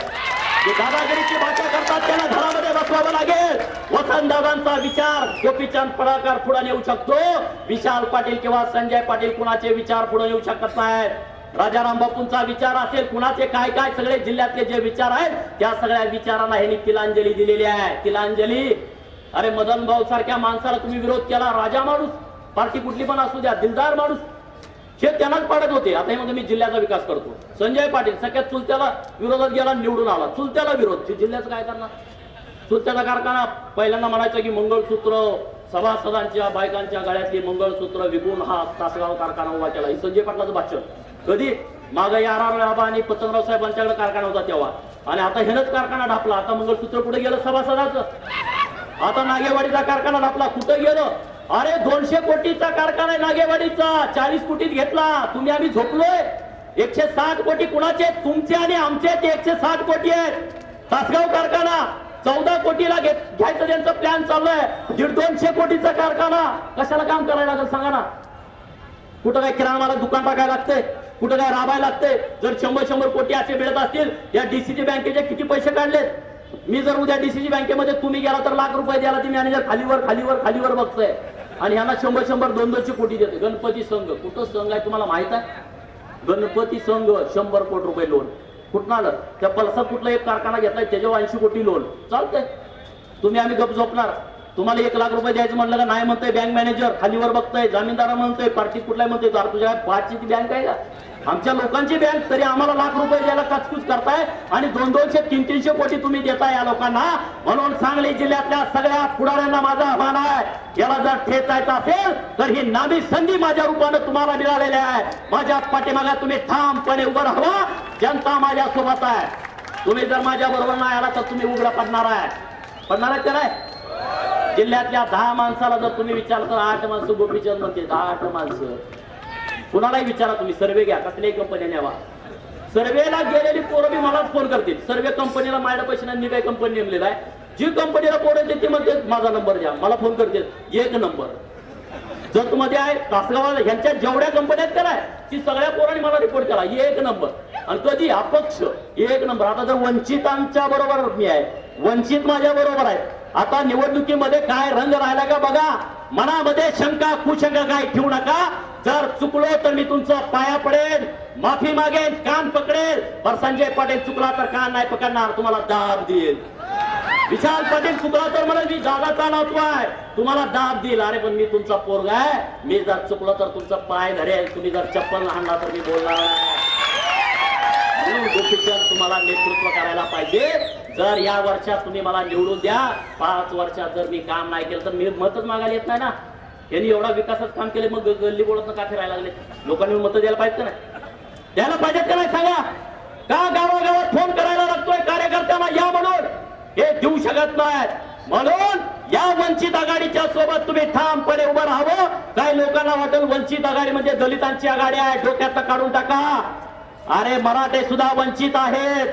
जे दादागिरीची भाषा करतात त्यांना घरामध्ये बसवावं लागेल. वसंतदादांचा विचार गोपीचंद पडळकर पुढे नेऊ शकतो, विशाल पाटील किंवा संजय पाटील कुणाचे विचार पुढे नेऊ शकत नाहीत. राजाराम बापूंचा विचार असेल, कुणाचे काय काय सगळे जिल्ह्यातले जे विचार आहेत त्या सगळ्या विचारांना ह्यांनी तिलांजली दिलेली आहे. तिलांजली. अरे मदन भाऊ सारख्या माणसाला तुम्ही विरोध केला, राजा माणूस, पार्टी कुठली पण असू द्या, दिलदार माणूस, हे त्यांनाच पाडत होते. आता हे म्हणजे मी जिल्ह्याचा विकास करतो. संजय पाटील सगळ्यात चुलत्याला विरोधात गेला, निवडून आला. चुलत्याला विरोध, जिल्ह्याचं काय करणार? चुलत्याचा कारखाना पहिल्यांदा म्हणायचं की मंगळसूत्र सभासदांच्या बायकांच्या गळ्यातली मंगळसूत्र विकून हा तासगाव कारखाना उभा केला. संजय पाटलाचं भाषण कधी माग आर आणि पतंगराव साहेबांच्याकडे कारखाना होता तेव्हा, आणि आता हेनच कारखाना ढापला. आता मंगळसूत्र कुठे गेलं सभासदाचं? आता नागेवाडीचा कारखाना ढापला, कुठं गेलं? अरे 200 कोटीचा कारखाना आहे नागेवाडीचा, 40 कोटीत घेतला. तुम्ही आम्ही झोपलोय. 160 कोटी कुणाचे? तुमचे आणि आमचे. ते 160 कोटी आहेत. तासगाव कारखाना 14 कोटीला घ्यायचं त्यांचं प्लॅन चाललंय. 150 कोटीचा कारखाना कशाला काम करायला लागेल सांगा ना? कुठं काय किराणा मला दुकान टाकायला लागतंय? कुठं काय राबायला लागतंय? जर 100 कोटी असे मिळत असतील, या डीसीसी बँकेचे किती पैसे काढलेत? मी जर उद्या डीसीसी बँकेमध्ये तुम्ही गेला तर लाख रुपये द्यायला ती मॅनेजर खालीवर खालीवर खालीवर बघतोय, आणि ह्यांना 100 200 कोटी देते. गणपती संघ कुठं संघ आहे तुम्हाला माहित आहे? गणपती संघ 100 कोटी रुपये लोन कुठं आलं? त्या पल्सर कुठला एक कारखाना घेतलाय त्याच्यावर 80 कोटी लोन चालतंय. तुम्ही आम्ही गप झोपणार? तुम्हाला 1 लाख रुपये द्यायचं म्हणलं का नाही म्हणतोय बँक मॅनेजर, खालीवर बघतोय, जामीनदार म्हणतोय, पार्टी कुठलाय म्हणतोय. तुझ्या पाचची बँक आहे का? आमच्या लोकांची बँक, तरी आम्हाला लाख रुपये द्यायला काचकूच करताय, आणि 200 300 कोटी तुम्ही देताय या लोकांना. म्हणून सांगली जिल्ह्यातल्या सगळ्या पुढाऱ्यांना माझं आव्हान आहे, याला जर ठेचायचं असेल तर ही नामी संधी माझ्या रूपानं तुम्हाला मिळालेली आहे. माझ्या पाठीमागे तुम्ही ठामपणे उभं राहावा. जनता माझ्या सोबत आहे. तुम्ही जर माझ्या बरोबर नाही आला तर तुम्ही उघडा पडणार आहे. पडणार आहे का नाही? जिल्ह्यातल्या 10 माणसाला जर तुम्ही विचारलं तर 8 माणसं गोपीचंद म्हणते. 8 माणसं कुणालाही विचारा तुम्ही, सर्वे घ्या, कसल्याही कंपन्या न्यावा. सर्वेला गेलेली पोरं बी मलाच फोन करतील. सर्वे कंपनीला माझ्या पैशाने मी काही कंपनी नेमलेला आहे. जी कंपनीला पोरं येते ती म्हणते माझा नंबर द्या, मला फोन करते 1 नंबर जत मध्ये आहे तासगावाला. ह्यांच्या जेवढ्या कंपन्या आहेत त्याला ती सगळ्या पोरांनी मला रिपोर्ट केला 1 नंबर. आणि कधी अपक्ष 1 नंबर. आता जर वंचितांच्या बरोबर मी आहे, वंचित माझ्या बरोबर आहे. आता निवडणुकीमध्ये काय रंग राहिला का बघा. मनामध्ये शंका कुशंका काय ठेवू नका. जर चुकलो तर मी तुमचं पाया पडेल, माफी मागेन, कान पकडेल. पर संजय पाटील चुकला तर कान नाही पकडणार, तुम्हाला दाब देईल. विशाल पाटील चुकला तर म्हणून मी दादाचा नातू आहे, तुम्हाला दाब देईल. अरे पण मी तुमचा पोरगा आहे, मी जर चुकलो तर तुमचा पाय धरेल. तुम्ही जर चप्पल हाणला तर मी बोलणार आहे. म्हणून गोपीचंद तुम्हाला नेतृत्व करायला पाहिजे. जर या वर्षात तुम्ही मला निवडून द्या, 5 वर्षात जर मी काम नाही केलं तर मी मतच मागायला येत नाही ना. यांनी एवढा विकासाचं काम केले, मग गल्ली बोलत का फिरायला लागले? लोकांनी मत द्यायला पाहिजे का नाही? द्यायला पाहिजेत का नाही सांगा? का गावागावात फोन करायला लागतोय कार्यकर्त्यांना या म्हणून? हे देऊ शकत नाहीत. म्हणून या वंचित आघाडीच्या सोबत तुम्ही ठामपणे उभं राहावं. काही लोकांना वाटेल वंचित आघाडी म्हणजे दलितांची आघाडी आहे, डोक्यात काढून टाका. अरे मराठे सुद्धा वंचित आहेत,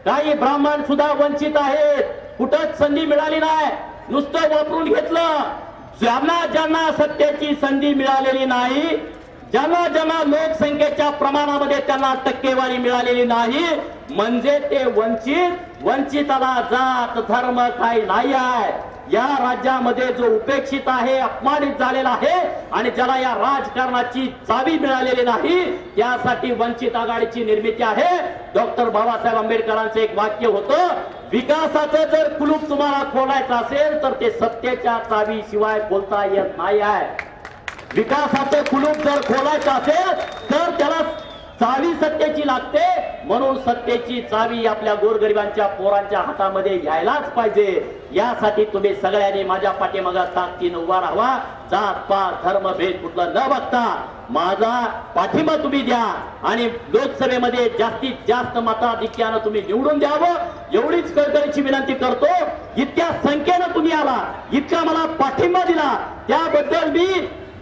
काही ब्राह्मण सुद्धा वंचित आहेत. कुठंच संधी मिळाली नाही, नुसतं वापरून घेतलं. ज्यांना ज्यांना सत्तेची संधी मिळालेली नाही, ज्यांना ज्यांना लोकसंख्येच्या प्रमाणामध्ये त्यांना टक्केवारी मिळालेली नाही, म्हणजे ते वंचित. वंचिताला जात धर्म काही नाही आहे. या राज्यामध्ये जो उपेक्षित आहे, अपमानित झालेला आहे, आणि ज्याला या राजकारणाची चावी मिळालेली नाही, त्यासाठी वंचित आघाडीची निर्मिती आहे. डॉक्टर बाबासाहेब आंबेडकरांचं एक वाक्य होतं, विकासाचं जर कुलूप तुम्हाला खोलायचं असेल तर ते सत्तेच्या चावी शिवाय खोलता येत नाही आहे. विकासाचं कुलूप जर खोलायचं असेल तर त्याला चावी सत्तेची लागते, म्हणून सत्तेची चावी आपल्या गोरगरिबांच्या पोरांच्या हातामध्ये यायलाच पाहिजे. यासाठी तुम्ही सगळ्यांनी माझ्या पाठीमागे ताकदीने उभा राहावा. जात पात धर्म भेद कुठलं न बघता माझा पाठिंबा तुम्ही द्या आणि लोकसभेमध्ये जास्तीत जास्त मताधिक्यानं तुम्ही निवडून द्यावं, एवढीच कळकळीची विनंती करतो. इतक्या संख्येनं तुम्ही आला, इतका मला पाठिंबा दिला, त्याबद्दल मी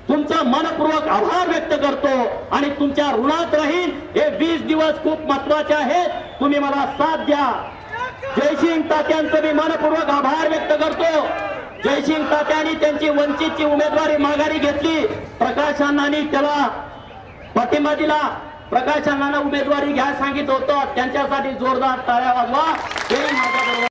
तुमचा मनपूर्वक आभार व्यक्त करतो आणि तुमच्या ऋणात राहील. हे 20 दिवस खूप महत्वाचे आहेत, तुम्ही मला साथ द्या. जयसिंग तात्यांचं मी मनपूर्वक आभार व्यक्त करतो. जयसिंग तात्यांनी त्यांची वंचितची उमेदवारी माघारी घेतली, प्रकाश अण्णांनी त्याला पाठिंबा दिला. प्रकाश अण्णांना उमेदवारी घ्या सांगितलं होतं, त्यांच्यासाठी जोरदार टाळ्या वाजवा. हे माझ्याबरोबर